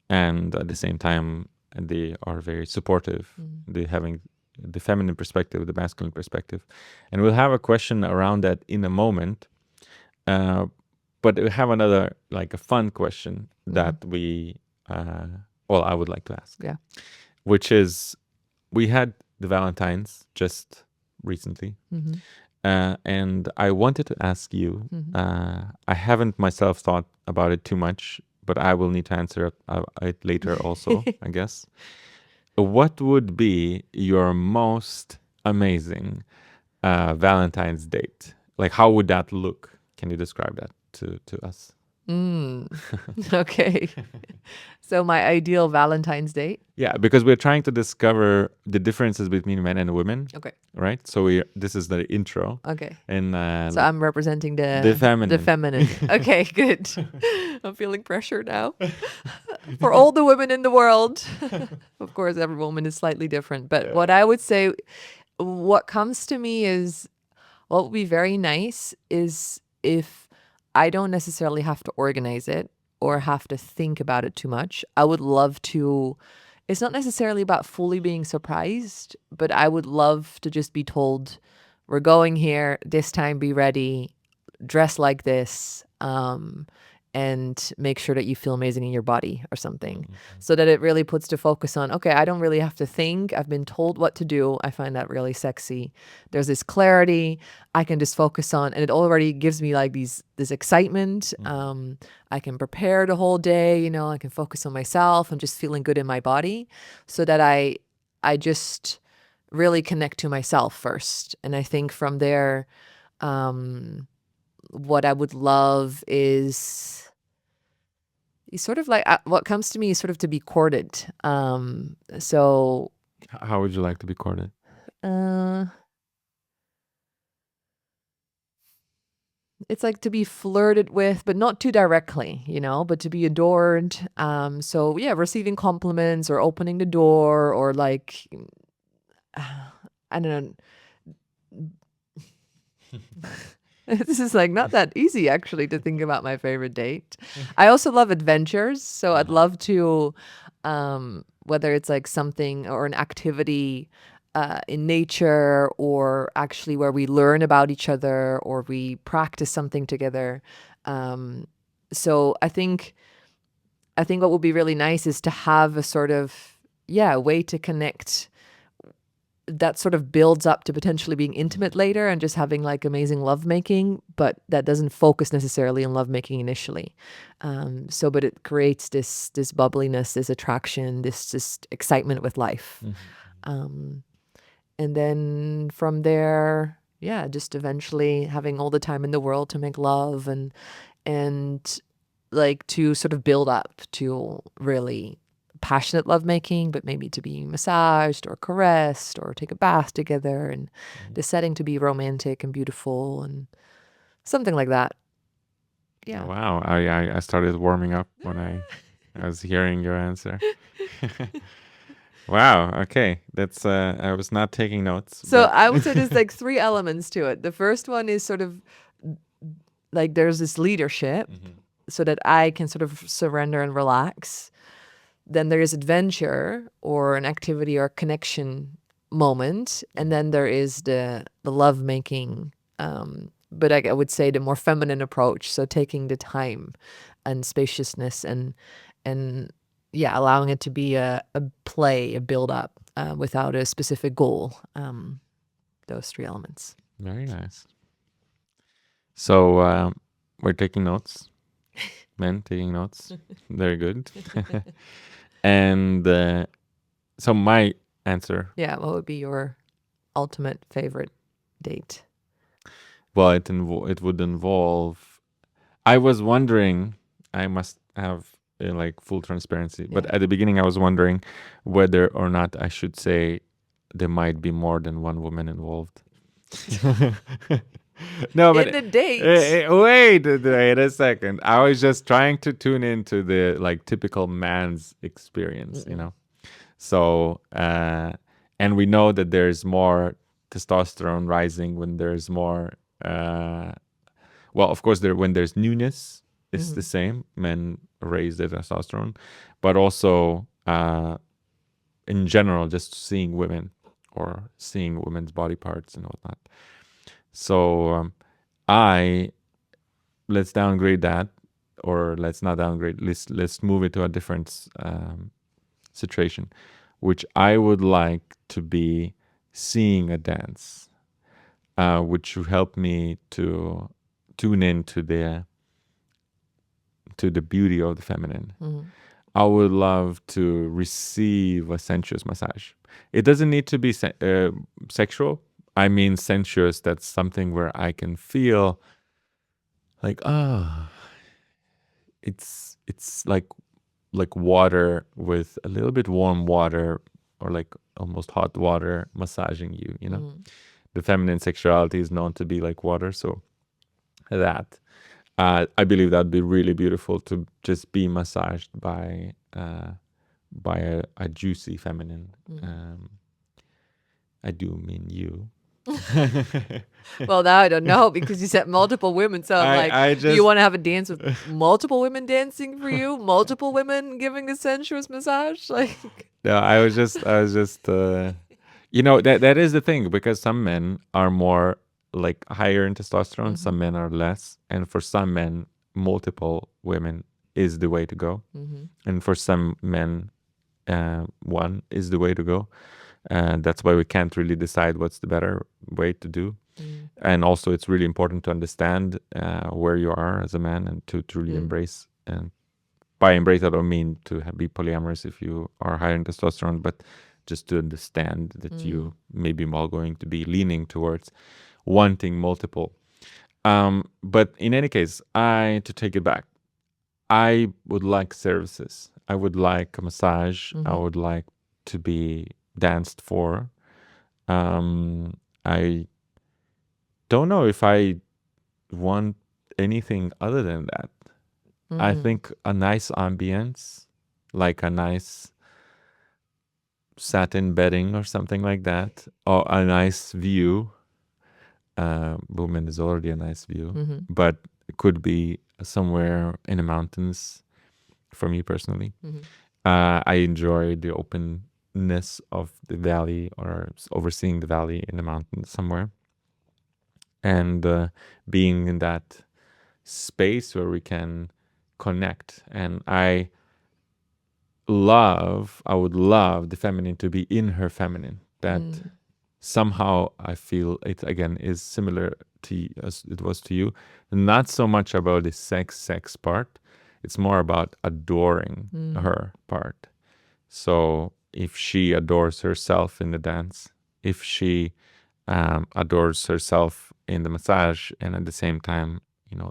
Speaker 1: and at the same time they are very supportive. They having the feminine perspective, the masculine perspective. And we'll have a question around that in a moment. But we have another, like a fun question that I would like to ask.
Speaker 2: Yeah.
Speaker 1: Which is, we had the Valentine's just recently. And I wanted to ask you, I haven't myself thought about it too much, but I will need to answer it later also, I guess. What would be your most amazing Valentine's date? Like, how would that look? Can you describe that to us?
Speaker 2: Okay. So my ideal Valentine's date.
Speaker 1: Yeah, because we're trying to discover the differences between men and women,
Speaker 2: Okay.
Speaker 1: right? So this is the intro.
Speaker 2: Okay.
Speaker 1: And
Speaker 2: So I'm representing
Speaker 1: the feminine.
Speaker 2: The feminine. Okay, good. I'm feeling pressure now. For all the women in the world. Of course, every woman is slightly different. But what I would say, what comes to me is, what would be very nice is if I don't necessarily have to organize it or have to think about it too much. I would love to, it's not necessarily about fully being surprised, but I would love to just be told, we're going here, this time be ready, dress like this, and make sure that you feel amazing in your body or something. So that it really puts the focus on, okay, I don't really have to think. I've been told what to do. I find that really sexy. There's this clarity I can just focus on, and it already gives me like this excitement. I can prepare the whole day, I can focus on myself and just feeling good in my body, so that I just really connect to myself first. And I think from there, what I would love is sort of like what comes to me is sort of to be courted. So
Speaker 1: How would you like to be courted?
Speaker 2: It's like to be flirted with, but not too directly, but to be adored. So yeah, receiving compliments or opening the door or like, I don't know. This is like not that easy actually to think about my favorite date. I also love adventures, so I'd love to, whether it's like something or an activity in nature, or actually where we learn about each other or we practice something together. So I think what would be really nice is to have a sort of way to connect that sort of builds up to potentially being intimate later and just having like amazing lovemaking, but that doesn't focus necessarily on lovemaking initially. But it creates this bubbliness, this attraction, this just excitement with life. And then from there, just eventually having all the time in the world to make love and like to sort of build up to really passionate lovemaking, but maybe to be massaged or caressed or take a bath together, and the setting to be romantic and beautiful and something like that. Yeah.
Speaker 1: Wow, I started warming up when I was hearing your answer. Wow. Okay, that's I was not taking notes,
Speaker 2: So
Speaker 1: but
Speaker 2: I would say there's like three elements to it. The first one is sort of like there's this leadership so that I can sort of surrender and relax. Then there is adventure or an activity or connection moment. And then there is the love making. But I would say the more feminine approach. So taking the time and spaciousness and yeah, allowing it to be a play, a build up without a specific goal. Those three elements.
Speaker 1: very nice. So we're taking notes, men taking notes. Very good. And so my answer,
Speaker 2: Yeah, what would be your ultimate favorite date?
Speaker 1: well, it would involve. I was wondering. I must have like full transparency, but
Speaker 2: Yeah.
Speaker 1: at the beginning, I was wondering whether or not I should say there might be more than one woman involved. No,
Speaker 2: In
Speaker 1: but
Speaker 2: the date.
Speaker 1: wait a second. I was just trying to tune into the like typical man's experience, you
Speaker 2: Mm-mm.
Speaker 1: know. So, and we know that there's more testosterone rising when there's more. Well, of course, when there's newness, it's the same. Men raise their testosterone, but also in general, just seeing women or seeing women's body parts and whatnot. So I let's downgrade that, or let's not downgrade. Let's move it to a different situation, which I would like to be seeing a dance, which will help me to tune into the beauty of the feminine. I would love to receive a sensuous massage. It doesn't need to be sexual. I mean sensuous. That's something where I can feel like it's like water with a little bit warm water or like almost hot water massaging you. You know, the feminine sexuality is known to be like water, so that I believe that'd be really beautiful to just be massaged by a juicy feminine. I do mean you.
Speaker 2: Well, now I don't know because you said multiple women. So I'm like,
Speaker 1: I
Speaker 2: do you
Speaker 1: just
Speaker 2: want to have a dance with multiple women dancing for you? Multiple women giving a sensuous massage? Like,
Speaker 1: no, I was just you know that is the thing, because some men are more like higher in testosterone, some men are less, and for some men multiple women is the way to go, and for some men one is the way to go, and that's why we can't really decide what's the better way to do. And also it's really important to understand where you are as a man and to truly embrace. And by embrace, I don't mean to be polyamorous if you are higher in testosterone, but just to understand that you maybe more going to be leaning towards wanting multiple. But in any case, to take it back, I would like services. I would like a massage. I would like to be danced for. I don't know if I want anything other than that. I think a nice ambience, like a nice satin bedding or something like that, or a nice view. Woman is already a nice view, but it could be somewhere in the mountains for me personally. I enjoy the openness of the valley or overseeing the valley in the mountains somewhere, and being in that space where we can connect. And I would love the feminine to be in her feminine. That somehow I feel it again is similar to as it was to you. Not so much about the sex part. It's more about adoring her part. So if she adores herself in the dance, if she adores herself in the massage, and at the same time,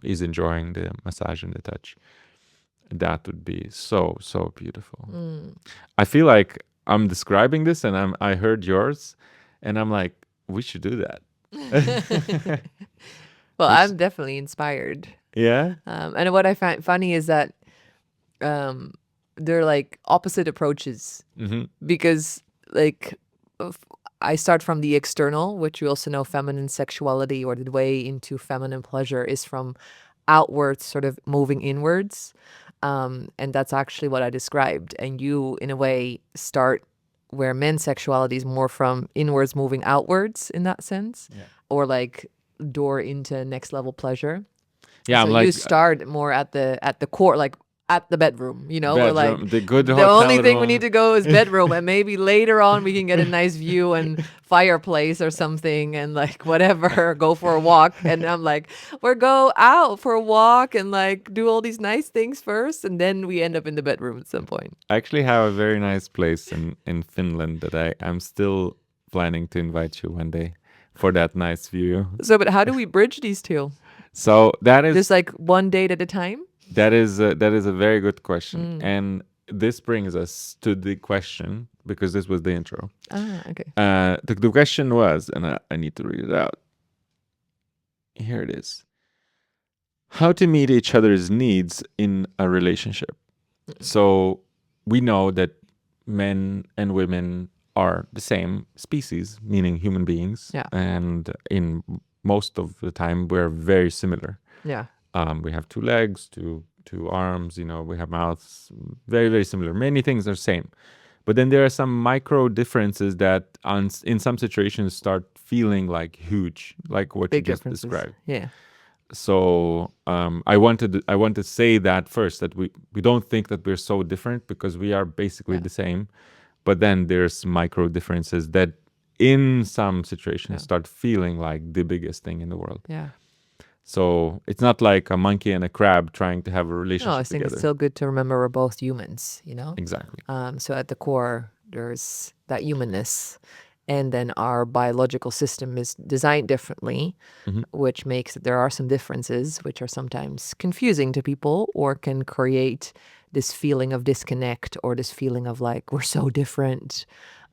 Speaker 1: is enjoying the massage and the touch, That would be so, so beautiful. I feel like I'm describing this and I heard yours and I'm like, we should do that.
Speaker 2: Well,
Speaker 1: Which,
Speaker 2: I'm definitely inspired.
Speaker 1: yeah.
Speaker 2: And what I find funny is that um, they're like opposite approaches
Speaker 1: Mm-hmm.
Speaker 2: because like f- I start from the external, which we also know feminine sexuality or the way into feminine pleasure is from outwards, sort of moving inwards. And that's actually what I described. And you, in a way, start where men's sexuality is more from inwards moving outwards in that sense,
Speaker 1: Yeah.
Speaker 2: or like door into next level pleasure.
Speaker 1: Yeah,
Speaker 2: So
Speaker 1: I'm
Speaker 2: you
Speaker 1: like
Speaker 2: start more at the core, like at the bedroom, we're like,
Speaker 1: bedroom, the good
Speaker 2: the only
Speaker 1: hotel
Speaker 2: thing we need
Speaker 1: room.
Speaker 2: to go is bedroom, and maybe later on we can get a nice view and fireplace or something, and like whatever, go for a walk. And I'm like, we're go out for a walk and like do all these nice things first, and then we end up in the bedroom at some point.
Speaker 1: I actually have a very nice place in Finland that I'm still planning to invite you one day for that nice view.
Speaker 2: So, but how do we bridge these two?
Speaker 1: So
Speaker 2: Just like one date at a time?
Speaker 1: that is a very good question, and this brings us to the question because this was the intro.
Speaker 2: Ah, okay.
Speaker 1: The question was, and I need to read it out. Here it is: how to meet each other's needs in a relationship. So we know that men and women are the same species, meaning human beings,
Speaker 2: Yeah.
Speaker 1: and in most of the time we're very similar.
Speaker 2: Yeah.
Speaker 1: We have two legs, two arms. We have mouths. Very, very similar. Many things are same, but then there are some micro differences that, in some situations, start feeling like huge, like what you
Speaker 2: Big
Speaker 1: just
Speaker 2: differences.
Speaker 1: described.
Speaker 2: Yeah.
Speaker 1: So I want to say that first, that we don't think that we're so different because we are basically
Speaker 2: Yeah.
Speaker 1: the same, but then there's micro differences that in some situations
Speaker 2: Yeah.
Speaker 1: start feeling like the biggest thing in the world.
Speaker 2: Yeah.
Speaker 1: So it's not like a monkey and a crab trying to have a
Speaker 2: No, I
Speaker 1: relationship
Speaker 2: think it's
Speaker 1: together.
Speaker 2: still good to remember we're both humans.
Speaker 1: Exactly.
Speaker 2: So at the core, there's that humanness. And then our biological system is designed differently,
Speaker 1: Mhm.
Speaker 2: which makes that there are some differences, which are sometimes confusing to people or can create this feeling of disconnect or this feeling of like, we're so different.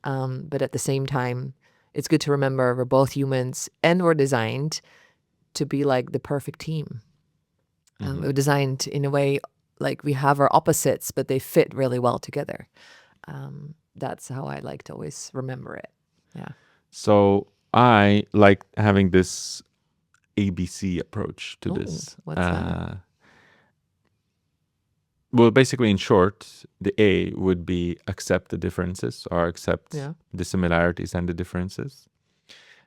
Speaker 2: But at the same time, it's good to remember we're both humans and we're designed to be like the perfect team. We're designed in a way like we have our opposites, but they fit really well together. That's how I like to always remember it. Yeah.
Speaker 1: So I like having this ABC approach to
Speaker 2: Oh,
Speaker 1: this.
Speaker 2: what's that?
Speaker 1: Well, basically, in short, the A would be accept the differences or accept
Speaker 2: Yeah.
Speaker 1: the similarities and the differences.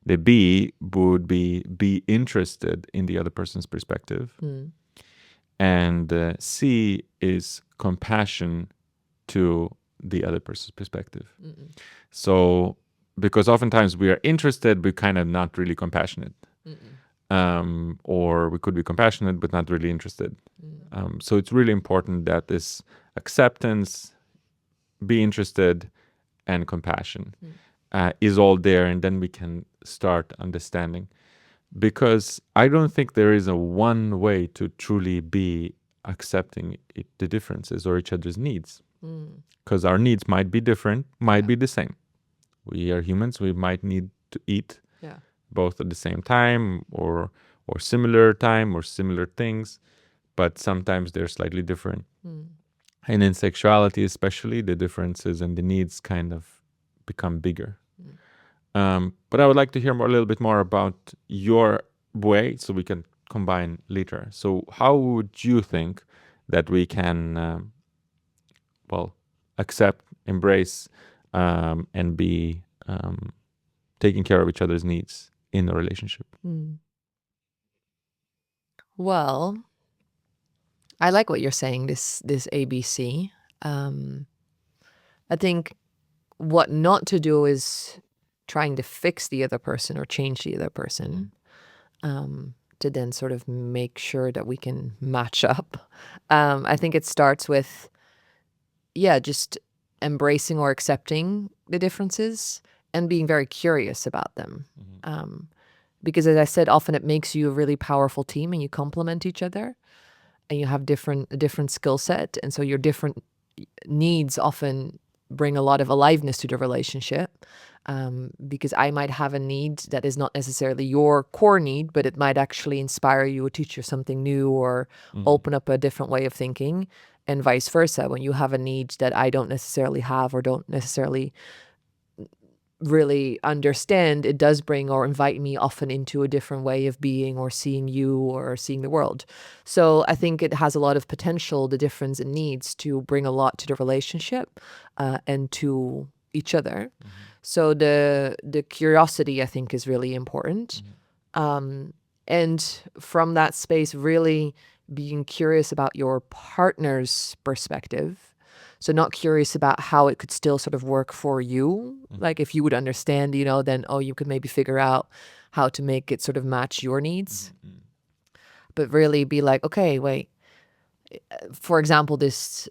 Speaker 1: The B would be interested in the other person's perspective.
Speaker 2: Mm.
Speaker 1: And C is compassion to the other person's perspective.
Speaker 2: Mm-mm.
Speaker 1: So, because oftentimes we are interested, but kind of not really compassionate. Or we could be compassionate, but not really interested. So it's really important that this acceptance, be interested, and compassion is all there, and then we can start understanding. Because I don't think there is a one way to truly be accepting the differences or each other's needs. Because our needs might be different, might be the same. We are humans. We might need to eat
Speaker 2: Yeah.
Speaker 1: both at the same time or similar time or similar things, but sometimes they're slightly different. And in sexuality, especially, the differences and the needs kind of become bigger. But I would like to hear a little bit more about your way so we can combine later. So how would you think that we can, accept, embrace, and be taking care of each other's needs in a relationship?
Speaker 2: Well, I like what you're saying, this ABC. I think what not to do is trying to fix the other person or change the other person, to then sort of make sure that we can match up. I think it starts with, just embracing or accepting the differences and being very curious about them. Because as I said, often it makes you a really powerful team and you complement each other. and you have a different skill set, and so your different needs often bring a lot of aliveness to the relationship. Because I might have a need that is not necessarily your core need, but it might actually inspire you or teach you something new or open up a different way of thinking, and vice versa. When you have a need that I don't necessarily have or don't necessarily really understand, it does bring or invite me often into a different way of being or seeing you or seeing the world. So I think it has a lot of potential, the difference in needs, to bring a lot to the relationship and to each other. So the curiosity, I think, is really important. And from that space, really being curious about your partner's perspective. So not curious about how it could still sort of work for you. Like if you would understand, then, oh, you could maybe figure out how to make it sort of match your needs. But really be like, okay, wait. For example, this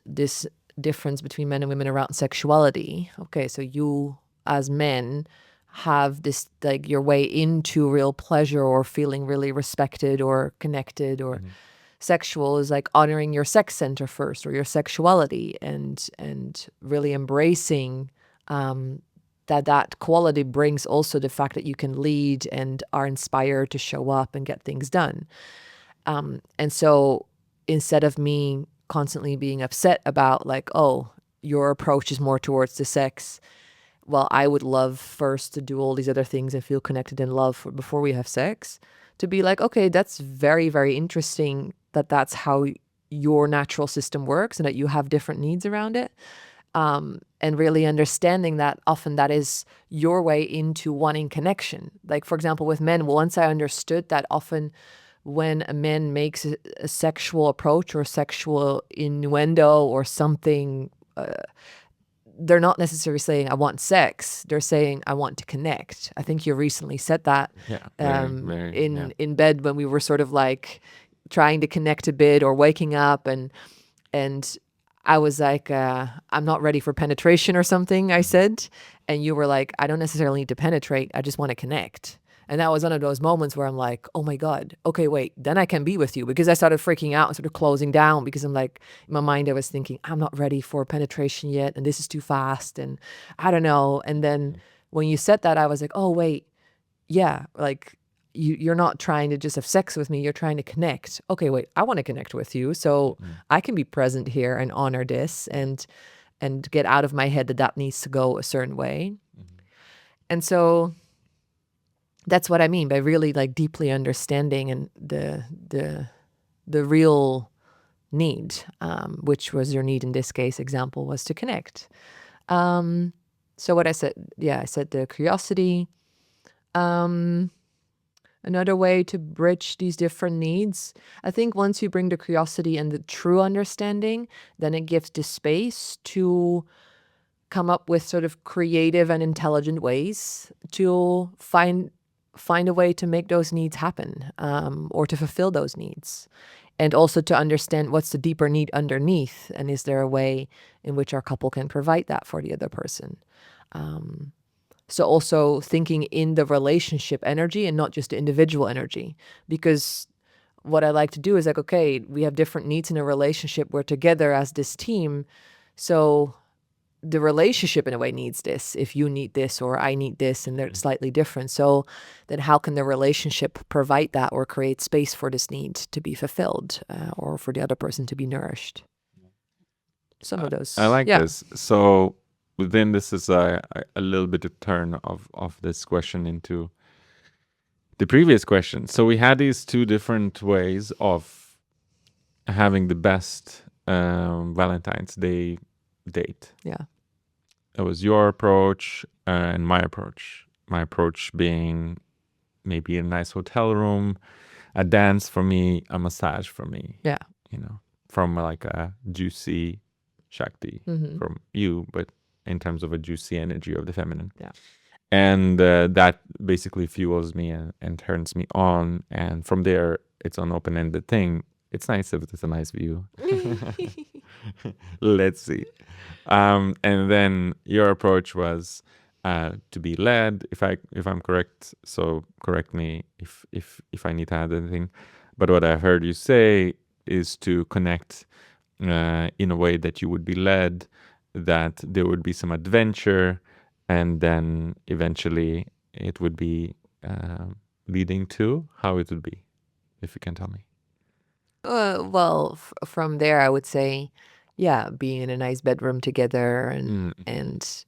Speaker 2: difference between men and women around sexuality. Okay, so you as men have this, like, your way into real pleasure or feeling really respected or connected or sexual is like honoring your sex center first, or your sexuality, and really embracing that quality brings also the fact that you can lead and are inspired to show up and get things done. And so instead of me constantly being upset about, like, oh, your approach is more towards the sex, well, I would love first to do all these other things and feel connected in love before we have sex, to be like, okay, that's very, very interesting that that's how your natural system works and that you have different needs around it. And really understanding that often that is your way into wanting connection. Like, for example, with men, once I understood that often when a man makes a sexual approach or sexual innuendo or something, they're not necessarily saying, I want sex. They're saying, I want to connect. I think you recently said that in bed when we were sort of like trying to connect a bit or waking up. And I was like, I'm not ready for penetration or something, I said. And you were like, I don't necessarily need to penetrate. I just want to connect. And that was one of those moments where I'm like, oh my God, okay, wait, then I can be with you. Because I started freaking out and sort of closing down, because I'm like, in my mind, I was thinking, I'm not ready for penetration yet. And this is too fast. And I don't know. And then when you said that, I was like, oh, wait, yeah, like you're not trying to just have sex with me. You're trying to connect. Okay, wait, I want to connect with you. So I can be present here and honor this and get out of my head that needs to go a certain way. And so that's what I mean by really like deeply understanding and the real need, which was your need in this case example, was to connect. So what I said, I said the curiosity. Another way to bridge these different needs, I think once you bring the curiosity and the true understanding, then it gives the space to come up with sort of creative and intelligent ways to find a way to make those needs happen, or to fulfill those needs. And also to understand what's the deeper need underneath, and is there a way in which our couple can provide that for the other person. So also thinking in the relationship energy and not just the individual energy, because what I like to do is like, okay, we have different needs in a relationship. We're together as this team. So the relationship in a way needs this. If you need this or I need this, and they're slightly different. So then how can the relationship provide that or create space for this need to be fulfilled, or for the other person to be nourished? Some of those.
Speaker 1: I like this. So then this is a little bit of turn of this question into the previous question. So we had these two different ways of having the best Valentine's Day date.
Speaker 2: Yeah.
Speaker 1: It was your approach and my approach. My approach being maybe a nice hotel room, a dance for me, a massage for me.
Speaker 2: Yeah.
Speaker 1: From like a juicy Shakti from you, but in terms of a juicy energy of the feminine.
Speaker 2: Yeah.
Speaker 1: And that basically fuels me and turns me on. And from there, it's an open-ended thing. It's nice if it's a nice view. Let's see. And then your approach was to be led, if I'm correct. So correct me if I need to add anything. But what I heard you say is to connect in a way that you would be led, that there would be some adventure, and then eventually it would be leading to how it would be, if you can tell me.
Speaker 2: Well, from there, I would say, yeah, being in a nice bedroom together and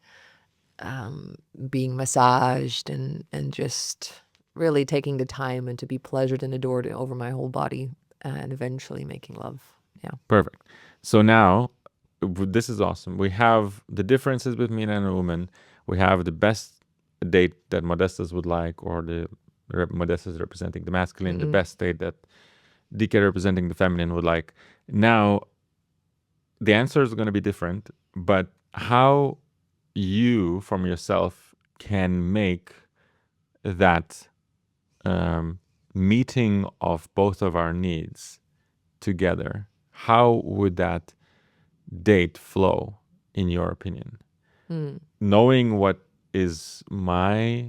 Speaker 2: being massaged and just really taking the time and to be pleasured and adored over my whole body and eventually making love. Yeah.
Speaker 1: Perfect. So now, this is awesome. We have the differences between men and a woman. We have the best date that Modestas would like, or the Modestas representing the masculine, the best date that DK representing the feminine would like. Now, the answer is going to be different, but how you from yourself can make that meeting of both of our needs together, how would that date flow, in your opinion? Knowing what is my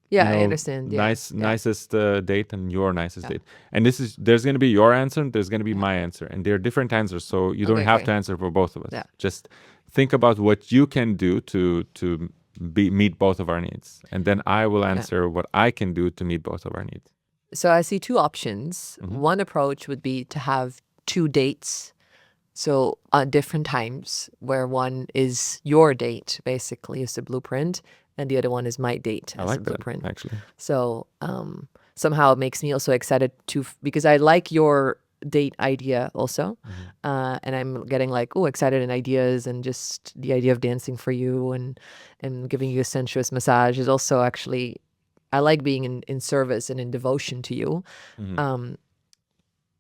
Speaker 2: Yeah, I understand. Yeah.
Speaker 1: nicest date and your nicest date, and there's going to be your answer and there's going to be my answer, and they're different answers, so you don't have to answer for both of us. Just think about what you can do to meet both of our needs, and then I will answer what I can do to meet both of our needs.
Speaker 2: So I see two options. One approach would be to have two dates. So at different times, where one is your date, basically, is the blueprint, and the other one is my date as a blueprint.
Speaker 1: That, actually.
Speaker 2: So somehow it makes me also excited because I like your date idea also. And I'm getting like, excited and ideas, and just the idea of dancing for you and giving you a sensuous massage is also actually, I like being in service and in devotion to you.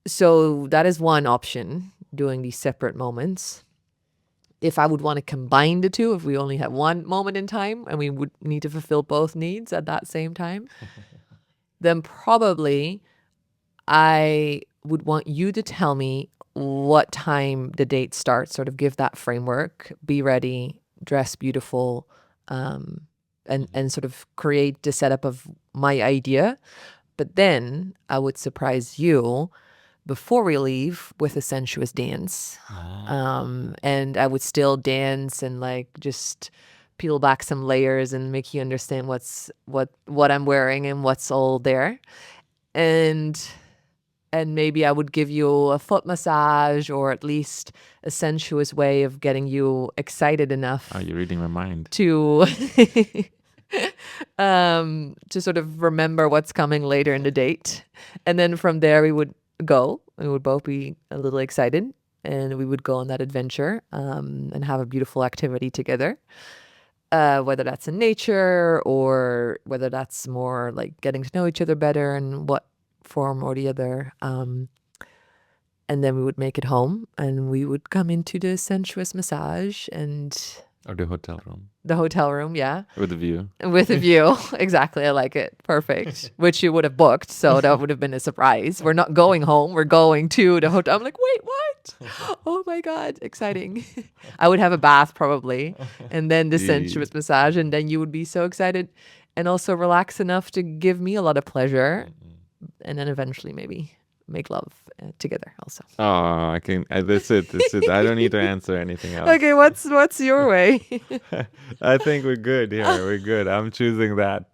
Speaker 2: So that is one option, doing these separate moments. If I would want to combine the two, if we only have one moment in time and we would need to fulfill both needs at that same time, then probably I would want you to tell me what time the date starts, sort of give that framework, be ready, dress beautiful, and sort of create the setup of my idea. But then I would surprise you before we leave with a sensuous dance. And I would still dance and like just peel back some layers and make you understand what I'm wearing and what's all there. And maybe I would give you a foot massage, or at least a sensuous way of getting you excited enough.
Speaker 1: Oh, you're reading my mind.
Speaker 2: To to sort of remember what's coming later in the date. And then from there we would both be a little excited, and we would go on that adventure and have a beautiful activity together. Whether that's in nature or whether that's more like getting to know each other better in what form or the other. And then we would make it home and we would come into the sensuous massage
Speaker 1: or the hotel room.
Speaker 2: The hotel room, yeah.
Speaker 1: With a view.
Speaker 2: With a view. Exactly. I like it. Perfect. Which you would have booked. So that would have been a surprise. We're not going home. We're going to the hotel. I'm like, wait, what? Oh my God. Exciting. I would have a bath probably. And then the sensuous massage. And then you would be so excited and also relaxed enough to give me a lot of pleasure. And then eventually maybe make love together also.
Speaker 1: Oh, I can. That's it. I don't need to answer anything else.
Speaker 2: Okay, what's your way?
Speaker 1: I think we're good here. We're good. I'm choosing that.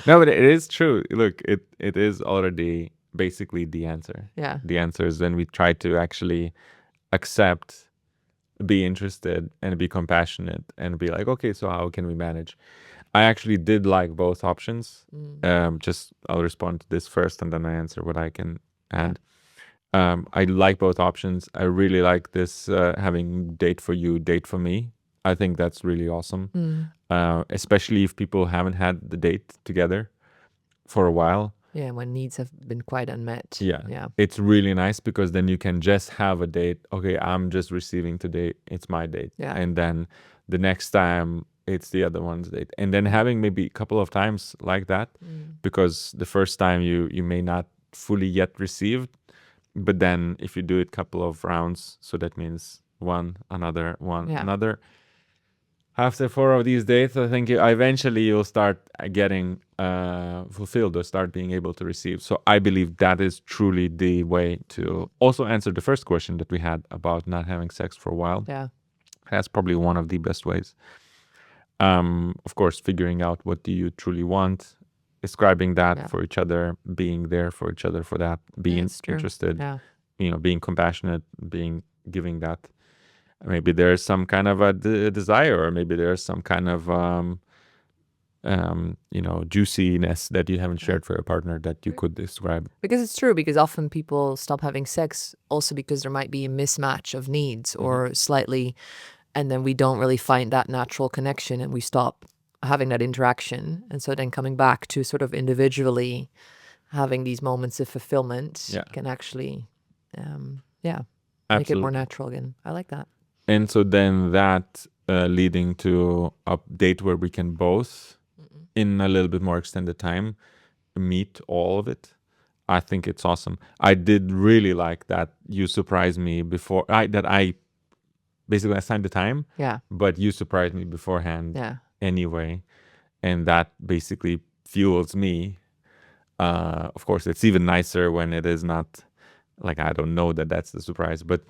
Speaker 1: No, but it is true. Look, it is already basically the answer.
Speaker 2: Yeah.
Speaker 1: The answer is when we try to actually accept, be interested, and be compassionate, and be like, okay, so how can we manage? I actually did like both options. Just I'll respond to this first, and then I answer what I can add. I like both options. I really like this having date for you, date for me. I think that's really awesome, especially if people haven't had the date together for a while.
Speaker 2: Yeah, when needs have been quite unmet.
Speaker 1: Yeah. It's really nice because then you can just have a date. Okay, I'm just receiving today. It's my date.
Speaker 2: Yeah.
Speaker 1: And then the next time it's the other one's date. And then having maybe a couple of times like that, because the first time you may not fully yet received, but then if you do it a couple of rounds, so that means one, another, one, another, After 4 of these dates, I think eventually you'll start getting fulfilled or start being able to receive. So I believe that is truly the way to also answer the first question that we had about not having sex for a while.
Speaker 2: Yeah.
Speaker 1: That's probably one of the best ways. Of course, figuring out what do you truly want, describing that
Speaker 2: Yeah.
Speaker 1: for each other, being there for each other for that, being
Speaker 2: That's true.
Speaker 1: interested,
Speaker 2: Yeah.
Speaker 1: being compassionate, being giving that. Maybe there's some kind of a desire, or maybe there's some kind of juiciness that you haven't shared for your partner that you could describe.
Speaker 2: Because it's true, because often people stop having sex also because there might be a mismatch of needs or slightly, and then we don't really find that natural connection and we stop having that interaction. And so then coming back to sort of individually having these moments of fulfillment
Speaker 1: Yeah,
Speaker 2: can actually, yeah, make it more
Speaker 1: absolutely.
Speaker 2: natural again. I like that.
Speaker 1: And so then that leading to a date where we can both, in a little bit more extended time, meet all of it. I think it's awesome. I did really like that you surprised me before I basically assigned the time,
Speaker 2: Yeah.
Speaker 1: but you surprised me beforehand
Speaker 2: Yeah.
Speaker 1: anyway, and that basically fuels me. Of course, it's even nicer when it is not like I don't know that that's the surprise, but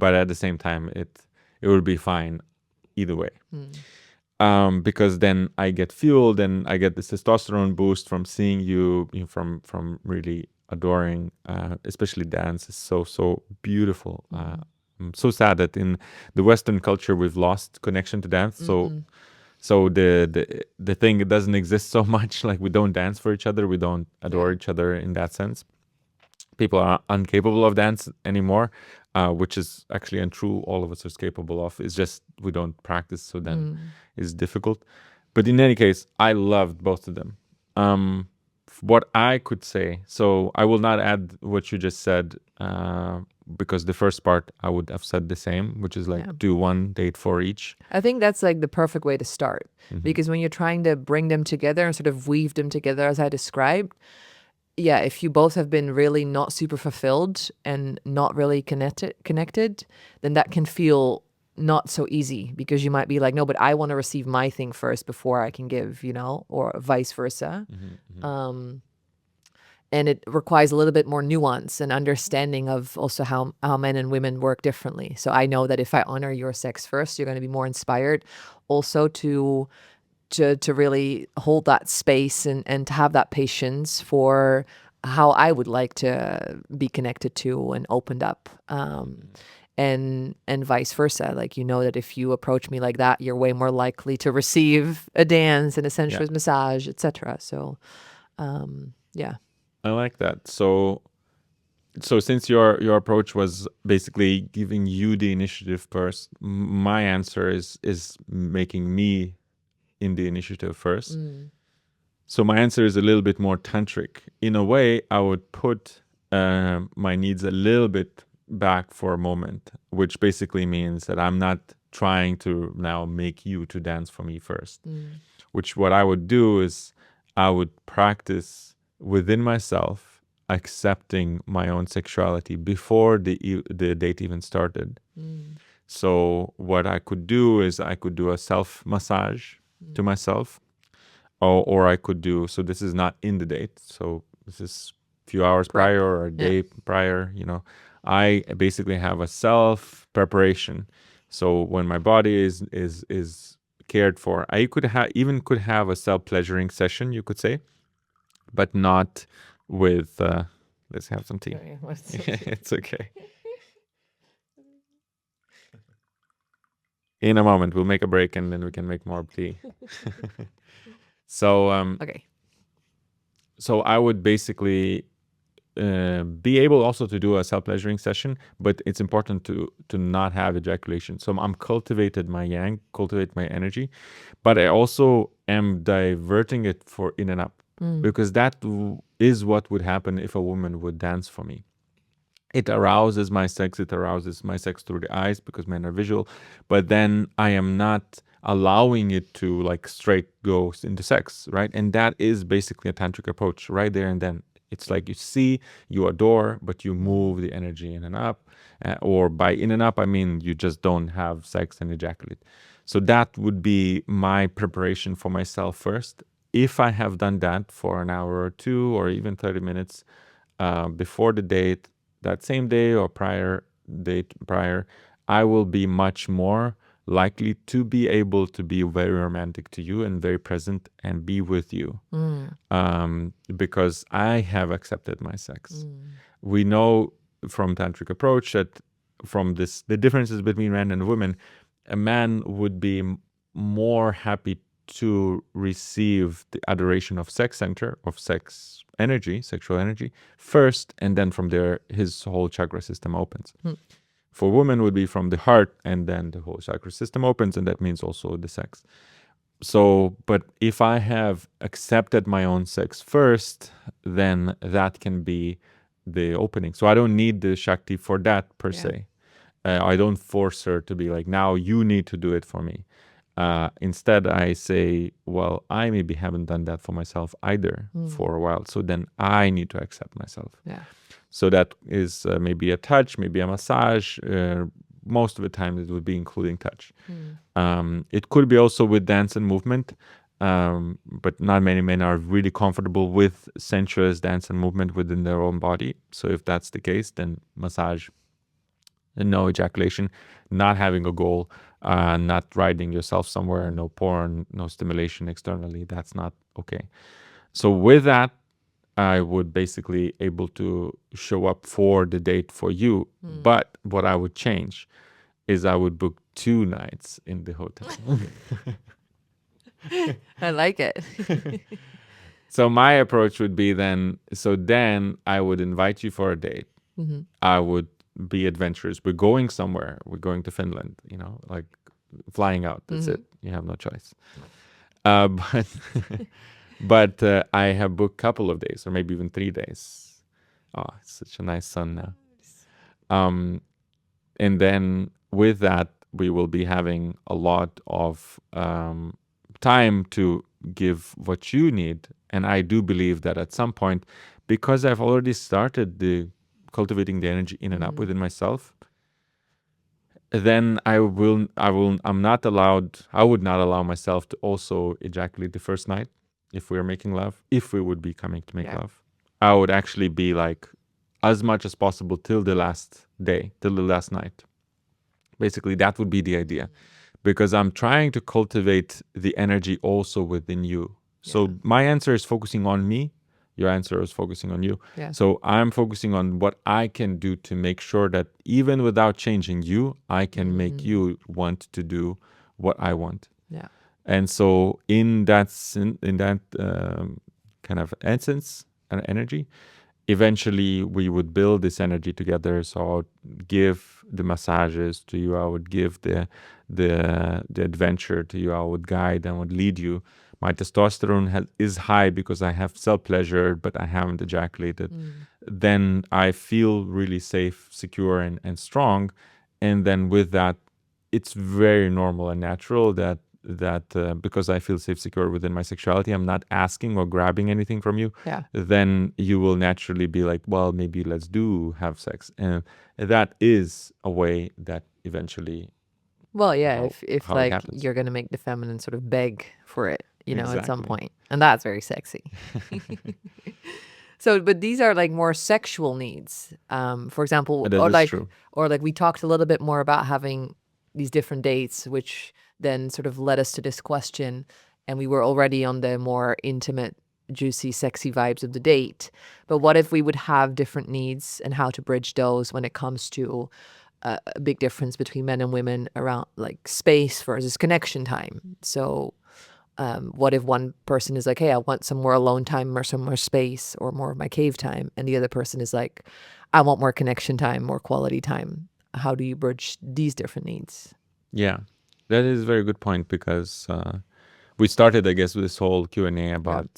Speaker 1: at the same time, it will be fine either way. Because then I get fueled and I get this testosterone boost from seeing you, from really adoring, especially dance is so beautiful. I'm so sad that in the Western culture we've lost connection to dance. So the thing, it doesn't exist so much. Like we don't dance for each other, we don't adore
Speaker 2: Yeah.
Speaker 1: each other in that sense. People are incapable of dance anymore, which is actually untrue. All of us are capable of. It's just we don't practice, so then it's difficult. But in any case, I loved both of them. What I could say, so I will not add what you just said, because the first part I would have said the same, which is like
Speaker 2: Yeah.
Speaker 1: do one date for each.
Speaker 2: I think that's like the perfect way to start, because when you're trying to bring them together and sort of weave them together as I described, yeah, if you both have been really not super fulfilled and not really connected, then that can feel not so easy, because you might be like, no, but I want to receive my thing first before I can give, or vice versa. And it requires a little bit more nuance and understanding of also how men and women work differently. So I know that if I honor your sex first, you're going to be more inspired also to really hold that space and to have that patience for how I would like to be connected to and opened up. And vice versa. Like, that if you approach me like that, you're way more likely to receive a dance and a
Speaker 1: Yeah,
Speaker 2: sensuous massage, etc. So, yeah.
Speaker 1: I like that. So since your approach was basically giving you the initiative first, my answer is making me in the initiative first. So my answer is a little bit more tantric. In a way, I would put my needs a little bit back for a moment, which basically means that I'm not trying to now make you to dance for me first. Which what I would do is I would practice within myself accepting my own sexuality before the date even started. So what I could do is I could do a self massage to myself, or I could do, so this is not in the date, so this is a few hours
Speaker 2: Prep.
Speaker 1: prior or a
Speaker 2: Yeah.
Speaker 1: day prior. I basically have a self preparation. So when my body is cared for, I could have even could have a self pleasuring session, you could say, but not with let's have some tea.
Speaker 2: Sorry, what's
Speaker 1: It's okay. In a moment we'll make a break and then we can make more tea. So
Speaker 2: okay.
Speaker 1: so I would basically be able also to do a self-pleasuring session, but it's important to not have ejaculation. So I'm cultivated my yang, cultivate my energy, but I also am diverting it for in and up, because that is what would happen if a woman would dance for me. It arouses my sex. It arouses my sex through the eyes because men are visual, but then I am not allowing it to like straight go into sex, right? And that is basically a tantric approach right there and then. It's like you see, you adore, but you move the energy in and up. Or by in and up, I mean you just don't have sex and ejaculate. So that would be my preparation for myself first. If I have done that for an hour or two or even 30 minutes before the date, that same day or prior, I will be much more likely to be able to be very romantic to you and very present and be with you, because I have accepted my sex. We know from tantric approach that from this the differences between men and women, a man would be more happy to receive the adoration of sex center, of sex energy, sexual energy first, and then from there his whole chakra system opens. For women would be from the heart, and then the whole chakra system opens, and that means also the sex. So, but if I have accepted my own sex first, then that can be the opening. So I don't need the Shakti for that per se. I don't force her to be like, now you need to do it for me. Instead, I say, well, I maybe haven't done that for myself either for a while. So then I need to accept myself.
Speaker 2: Yeah.
Speaker 1: So that is maybe a touch, maybe a massage. Most of the time, it would be including touch. It could be also with dance and movement, but not many men are really comfortable with sensuous dance and movement within their own body. So if that's the case, then massage and no ejaculation, not having a goal, not riding yourself somewhere, no porn, no stimulation externally. That's not okay. So with that, I would basically able to show up for the date for you. But what I would change is I would book 2 nights in the hotel.
Speaker 2: I like it.
Speaker 1: So my approach would be then I would invite you for a date. I would be adventurous. We're going somewhere. We're going to Finland, like flying out. That's it. You have no choice. But but I have booked a couple of days or maybe even 3 days. Oh, it's such a nice sun now. And then with that, we will be having a lot of time to give what you need. And I do believe that at some point, because I've already started cultivating the energy in and up within myself, then I would not allow myself to also ejaculate the first night if we are making love, if we would be coming to make love. I would actually be like as much as possible till the last day, till the last night. Basically, that would be the idea, because I'm trying to cultivate the energy also within you. So my answer is focusing on me. Your answer is focusing on you.
Speaker 2: Yeah.
Speaker 1: So I'm focusing on what I can do to make sure that even without changing you, I can make you want to do what I want.
Speaker 2: Yeah.
Speaker 1: And so in that kind of essence and energy, eventually we would build this energy together. So I would give the massages to you. I would give the adventure to you. I would guide and would lead you. My testosterone is high because I have self-pleasure, but I haven't ejaculated. Then I feel really safe, secure, and strong. And then with that, it's very normal and natural that because I feel safe, secure within my sexuality, I'm not asking or grabbing anything from you.
Speaker 2: Yeah.
Speaker 1: Then you will naturally be like, well, maybe let's have sex, and that is a way that eventually
Speaker 2: Well, yeah, if
Speaker 1: how it
Speaker 2: like
Speaker 1: happens.
Speaker 2: you're gonna make the feminine sort of beg for it, at some
Speaker 1: Exactly.
Speaker 2: point, and that's very sexy. So, but these are like more sexual needs. For example,
Speaker 1: That is true.
Speaker 2: or like we talked a little bit more about having these different dates, which then sort of led us to this question, and we were already on the more intimate, juicy, sexy vibes of the date. But what if we would have different needs and how to bridge those when it comes to a big difference between men and women around like space versus connection time? So what if one person is like, hey, I want some more alone time or some more space or more of my cave time, and the other person is like, I want more connection time, more quality time? How do you bridge these different needs?
Speaker 1: Yeah, that is a very good point, because we started, I guess, with this whole Q&A about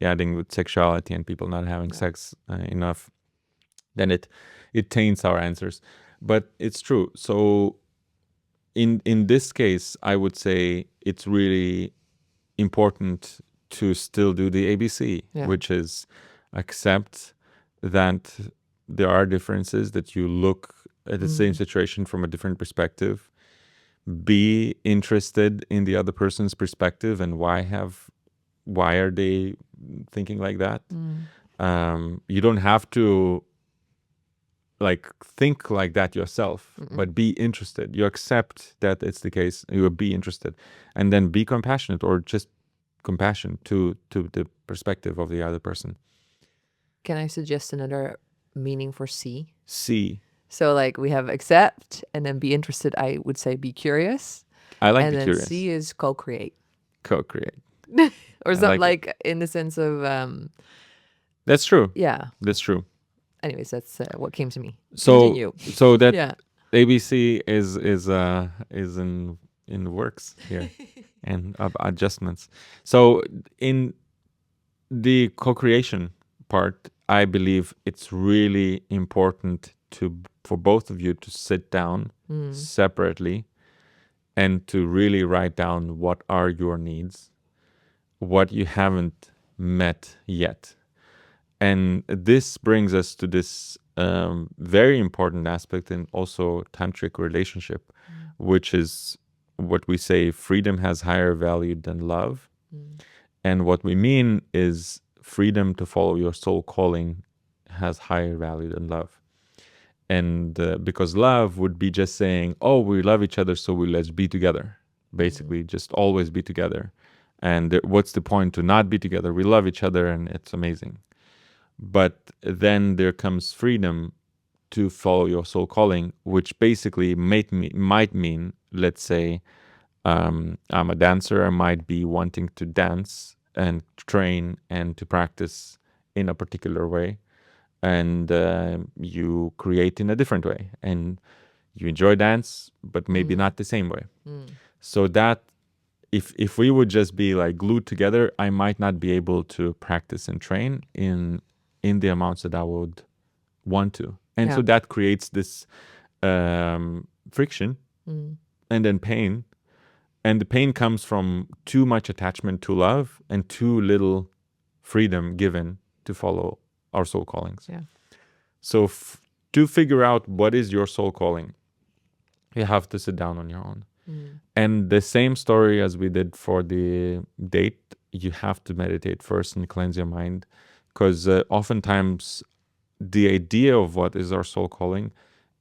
Speaker 1: adding with sexuality and people not having sex enough. Then it taints our answers, but it's true. So in this case, I would say it's really important to still do the ABC, which is accept that there are differences, that you look at the same situation from a different perspective, be interested in the other person's perspective and why are they thinking like that. You don't have to like think like that yourself, but be interested. You accept that it's the case. You will be interested, and then be compassionate, or just compassion to the perspective of the other person.
Speaker 2: Can I suggest another meaning for C?
Speaker 1: See,
Speaker 2: So like we have accept and then be interested. I would say be curious.
Speaker 1: I like
Speaker 2: And
Speaker 1: be
Speaker 2: then
Speaker 1: curious.
Speaker 2: C is co-create.
Speaker 1: Co-create.
Speaker 2: Or
Speaker 1: I
Speaker 2: something
Speaker 1: like it.
Speaker 2: like in the sense of,
Speaker 1: That's true.
Speaker 2: yeah.
Speaker 1: That's true.
Speaker 2: Anyways, that's what came to me.
Speaker 1: So
Speaker 2: Continue.
Speaker 1: so that
Speaker 2: Yeah.
Speaker 1: ABC is in the works here, and adjustments. So in the co-creation part, I believe it's really important to for both of you to sit down separately and to really write down what are your needs, what you haven't met yet. And this brings us to this very important aspect in also tantric relationship, which is what we say freedom has higher value than love. And what we mean is freedom to follow your soul calling has higher value than love. And because love would be just saying, oh, we love each other, so let's be together. Basically, just always be together. And what's the point to not be together? We love each other and it's amazing. But then there comes freedom to follow your soul calling, which basically might mean, let's say, I'm a dancer, I might be wanting to dance and train and to practice in a particular way. And you create in a different way. And you enjoy dance, but maybe not the same way. So that if we would just be like glued together, I might not be able to practice and train in the amounts that I would want to. And so
Speaker 2: Yeah.
Speaker 1: that creates this friction and then pain. And the pain comes from too much attachment to love and too little freedom given to follow our soul callings.
Speaker 2: Yeah.
Speaker 1: So to figure out what is your soul calling, you have to sit down on your own. And the same story as we did for the date, you have to meditate first and cleanse your mind. Because oftentimes the idea of what is our soul calling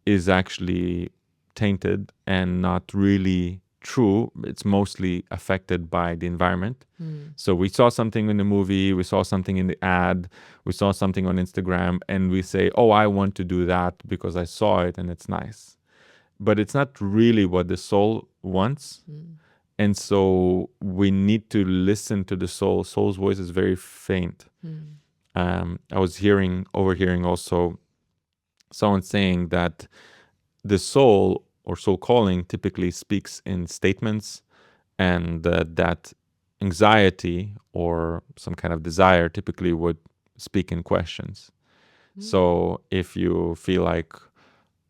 Speaker 1: is actually tainted and not really true. It's mostly affected by the environment. So we saw something in the movie, we saw something in the ad, we saw something on Instagram, and we say, oh, I want to do that because I saw it and it's nice. But it's not really what the soul wants. And so we need to listen to the soul. Soul's voice is very faint. I was overhearing also someone saying that the soul or soul calling typically speaks in statements, and that anxiety or some kind of desire typically would speak in questions. So if you feel like,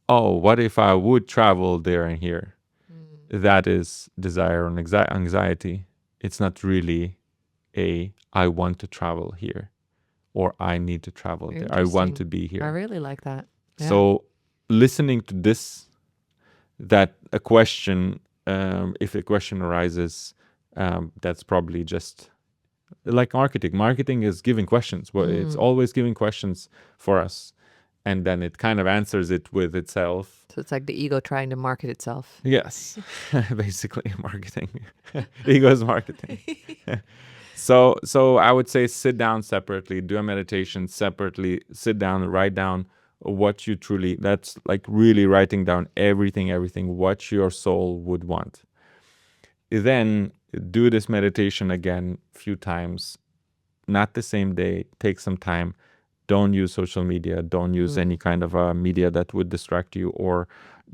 Speaker 1: oh, what if I would travel there and here? That is desire and anxiety. It's not really I want to travel here or I need to travel there. I want to
Speaker 2: Interesting.
Speaker 1: be
Speaker 2: I
Speaker 1: here.
Speaker 2: really like that. Yeah.
Speaker 1: So listening to this, that a question, if a question arises, that's probably just like marketing. Marketing is giving questions. Well, it's always giving questions for us. And then it kind of answers it with itself.
Speaker 2: So it's like the ego trying to market itself.
Speaker 1: Yes, basically marketing. Ego is marketing. So I would say sit down separately, do a meditation separately, sit down and write down what you truly, that's like really writing down everything, what your soul would want. Then do this meditation again a few times, not the same day, take some time. Don't use social media, don't use any kind of media that would distract you or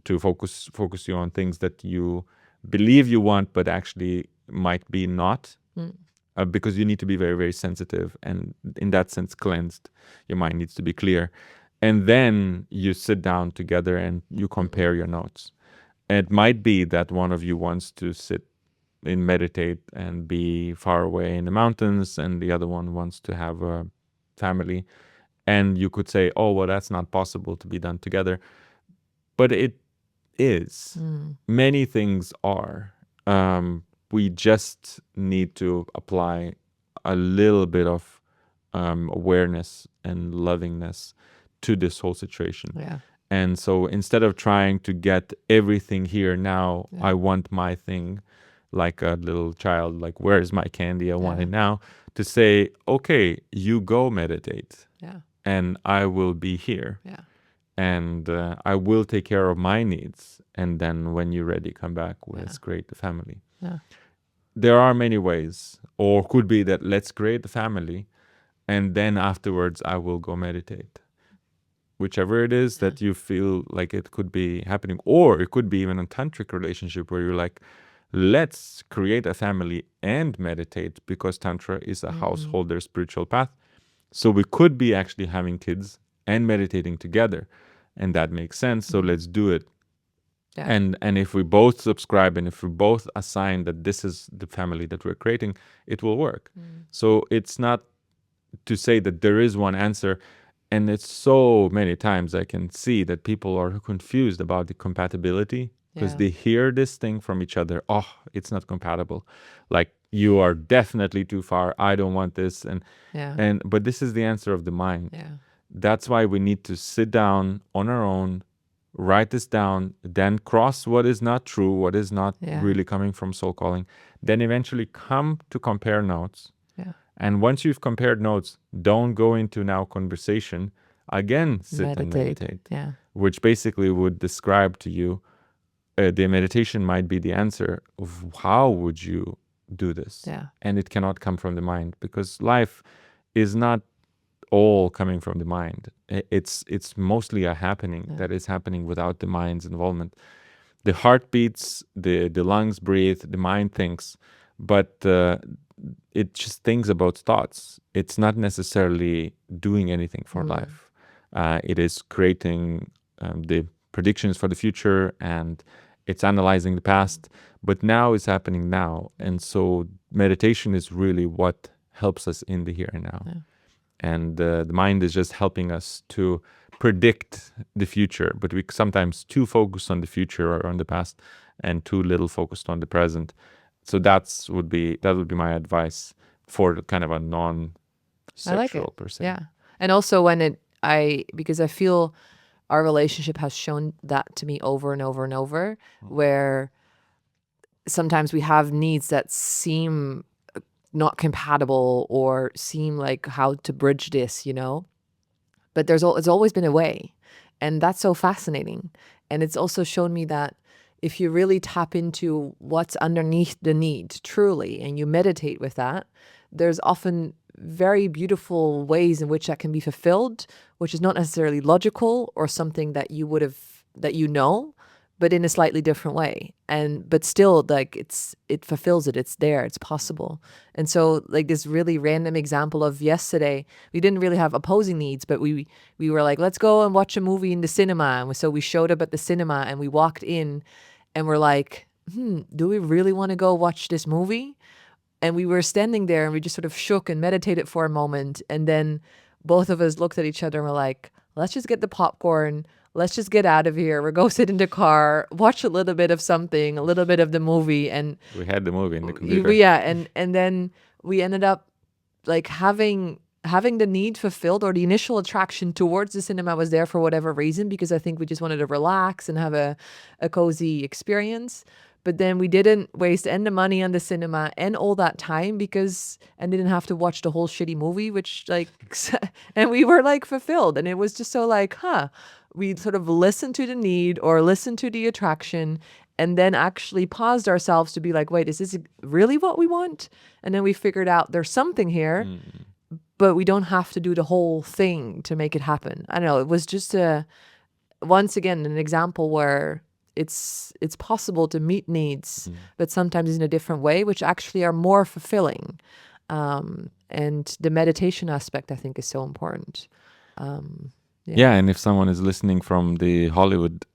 Speaker 1: to focus you on things that you believe you want but actually might be not. Because you need to be very, very sensitive and in that sense cleansed. Your mind needs to be clear. And then you sit down together and you compare your notes. It might be that one of you wants to sit and meditate and be far away in the mountains, and the other one wants to have a family. And you could say, oh, well, that's not possible to be done together. But is. Many things are. We just need to apply a little bit of awareness and lovingness to this whole situation.
Speaker 2: Yeah.
Speaker 1: And so instead of trying to get everything here now,
Speaker 2: Yeah.
Speaker 1: I want my thing, like a little child, like, where's my candy? I want
Speaker 2: Yeah.
Speaker 1: it now. To say, okay, you go meditate
Speaker 2: Yeah.
Speaker 1: and I will be here
Speaker 2: Yeah.
Speaker 1: and I will take care of my needs. And then when you're ready, come back. Let's
Speaker 2: Yeah.
Speaker 1: create the family.
Speaker 2: Yeah.
Speaker 1: There are many ways, or could be that let's create the family and then afterwards I will go meditate. Whichever it is that you feel like it could be happening, or it could be even a tantric relationship where you're like, let's create a family and meditate, because tantra is a householder spiritual path. So we could be actually having kids and meditating together, and that makes sense. So let's do it.
Speaker 2: Yeah.
Speaker 1: And if we both subscribe and if we both assign that this is the family that we're creating, it will work. So it's not to say that there is one answer. And it's so many times I can see that people are confused about the compatibility because
Speaker 2: Yeah.
Speaker 1: they hear this thing from each other. Oh, it's not compatible. Like, you are definitely too far. I don't want this.
Speaker 2: Yeah.
Speaker 1: But this is the answer of the mind.
Speaker 2: Yeah.
Speaker 1: That's why we need to sit down on our own, write this down, then cross what is not true, what is not
Speaker 2: Yeah.
Speaker 1: really coming from soul calling, then eventually come to compare notes.
Speaker 2: Yeah.
Speaker 1: And once you've compared notes, don't go into now conversation. Again, sit and meditate,
Speaker 2: Yeah.
Speaker 1: which basically would describe to you the meditation might be the answer of how would you do this.
Speaker 2: Yeah.
Speaker 1: And it cannot come from the mind, because life is not all coming from the mind. It's mostly a happening that is happening without the mind's involvement. The heart beats, the lungs breathe, the mind thinks, but it just thinks about thoughts. It's not necessarily doing anything for life. It is creating the predictions for the future, and it's analyzing the past, but now is happening now. And so meditation is really what helps us in the here and now. And the mind is just helping us to predict the future, but we sometimes too focused on the future or on the past and too little focused on the present. So that would be my advice for kind of a
Speaker 2: I like it.
Speaker 1: non-sexual per se.
Speaker 2: Yeah. And also because I feel our relationship has shown that to me over and over and over, where sometimes we have needs that seem not compatible or seem like how to bridge this, but it's always been a way. And that's so fascinating. And it's also shown me that if you really tap into what's underneath the need truly and you meditate with that, there's often very beautiful ways in which that can be fulfilled, which is not necessarily logical or something that but in a slightly different way. But still, like, it fulfills it. It's there. It's possible. And so, like, this really random example of yesterday, we didn't really have opposing needs, but we were like, let's go and watch a movie in the cinema. And so we showed up at the cinema and we walked in and we're like, do we really want to go watch this movie? And we were standing there and we just sort of shook and meditated for a moment. And then both of us looked at each other and were like, let's just get the popcorn. Let's just get out of here. We'll go sit in the car, watch a little bit of something, a little bit of the movie. And
Speaker 1: We had the movie in the computer.
Speaker 2: yeah. And then we ended up like having the need fulfilled, or the initial attraction towards the cinema was there for whatever reason, because I think we just wanted to relax and have a cozy experience. But then we didn't waste any money on the cinema and all that time and didn't have to watch the whole shitty movie, which like, and we were like fulfilled. And it was just so like, we sort of listened to the need or listened to the attraction and then actually paused ourselves to be like, wait, is this really what we want? And then we figured out there's something here, but we don't have to do the whole thing to make it happen. I don't know. It was just once again, an example where it's possible to meet needs, but sometimes in a different way, which actually are more fulfilling. And the meditation aspect, I think, is so important.
Speaker 1: Yeah, and if someone is listening from the Hollywood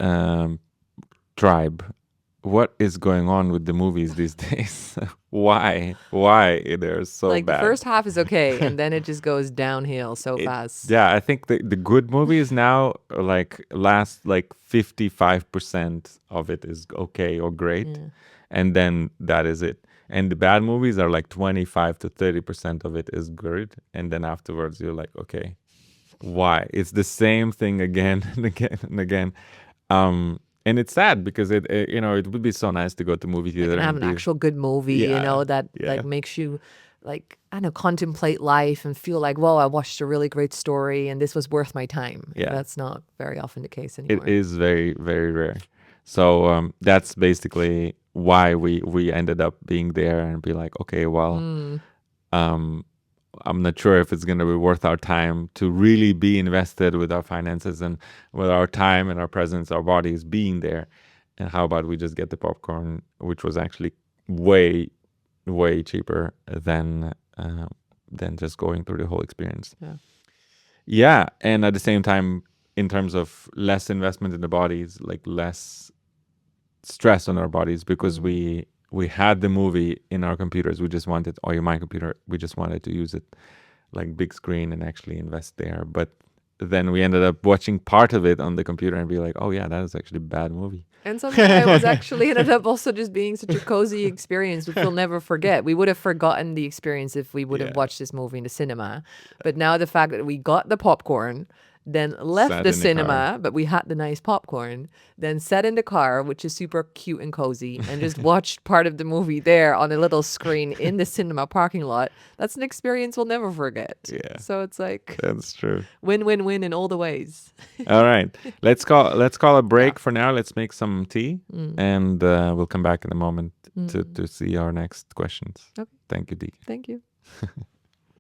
Speaker 1: tribe, what is going on with the movies these days? Why they're so
Speaker 2: Like the
Speaker 1: bad?
Speaker 2: first half is okay, and then it just goes downhill so
Speaker 1: It
Speaker 2: fast.
Speaker 1: Yeah, I think the good movies now are like last like 55% of it is okay or great,
Speaker 2: Yeah.
Speaker 1: and then that is it. And the bad movies are like 25 to 30% of it is good, and then afterwards you're like, okay, why? It's the same thing again and again and again. And it's sad because it would be so nice to go to movie
Speaker 2: Like
Speaker 1: theater
Speaker 2: and have
Speaker 1: and
Speaker 2: an
Speaker 1: be,
Speaker 2: actual good movie,
Speaker 1: yeah,
Speaker 2: that
Speaker 1: yeah,
Speaker 2: like makes you like I don't know, contemplate life and feel like, whoa, I watched a really great story and this was worth my time. And
Speaker 1: yeah.
Speaker 2: that's not very often the case
Speaker 1: It
Speaker 2: anymore.
Speaker 1: is very, very rare. So that's basically why we ended up being there and be like, okay, well,
Speaker 2: Mm.
Speaker 1: um, I'm not sure if it's going to be worth our time to really be invested with our finances and with our time and our presence, our bodies being there. And how about we just get the popcorn, which was actually way, way cheaper than just going through the whole experience.
Speaker 2: Yeah.
Speaker 1: Yeah, and at the same time, in terms of less investment in the bodies, like less stress on our bodies, because
Speaker 2: Mm.
Speaker 1: we had the movie in our computers. We just wanted, or in my computer, we just wanted to use it like big screen and actually invest there. But then we ended up watching part of it on the computer and be like, oh yeah, that is actually a bad movie.
Speaker 2: And somehow it was actually ended up also just being such a cozy experience, which we'll never forget. We would have forgotten the experience if we would have
Speaker 1: Yeah,
Speaker 2: watched this movie in the cinema. But now the fact that we got the popcorn, then left
Speaker 1: sat
Speaker 2: the
Speaker 1: in the car.
Speaker 2: cinema, but we had the nice popcorn, then sat in the car, which is super cute and cozy, and just watched part of the movie there on a little screen in the cinema parking lot. That's an experience we'll never forget.
Speaker 1: Yeah,
Speaker 2: So it's like
Speaker 1: that's true.
Speaker 2: win, win, win in all the ways.
Speaker 1: All right, let's call a
Speaker 2: Yeah.
Speaker 1: break for now. Let's make some tea,
Speaker 2: Mm.
Speaker 1: and we'll come back in a moment to
Speaker 2: Mm.
Speaker 1: see our next questions.
Speaker 2: Okay.
Speaker 1: Thank you, Deacon.
Speaker 2: Thank you.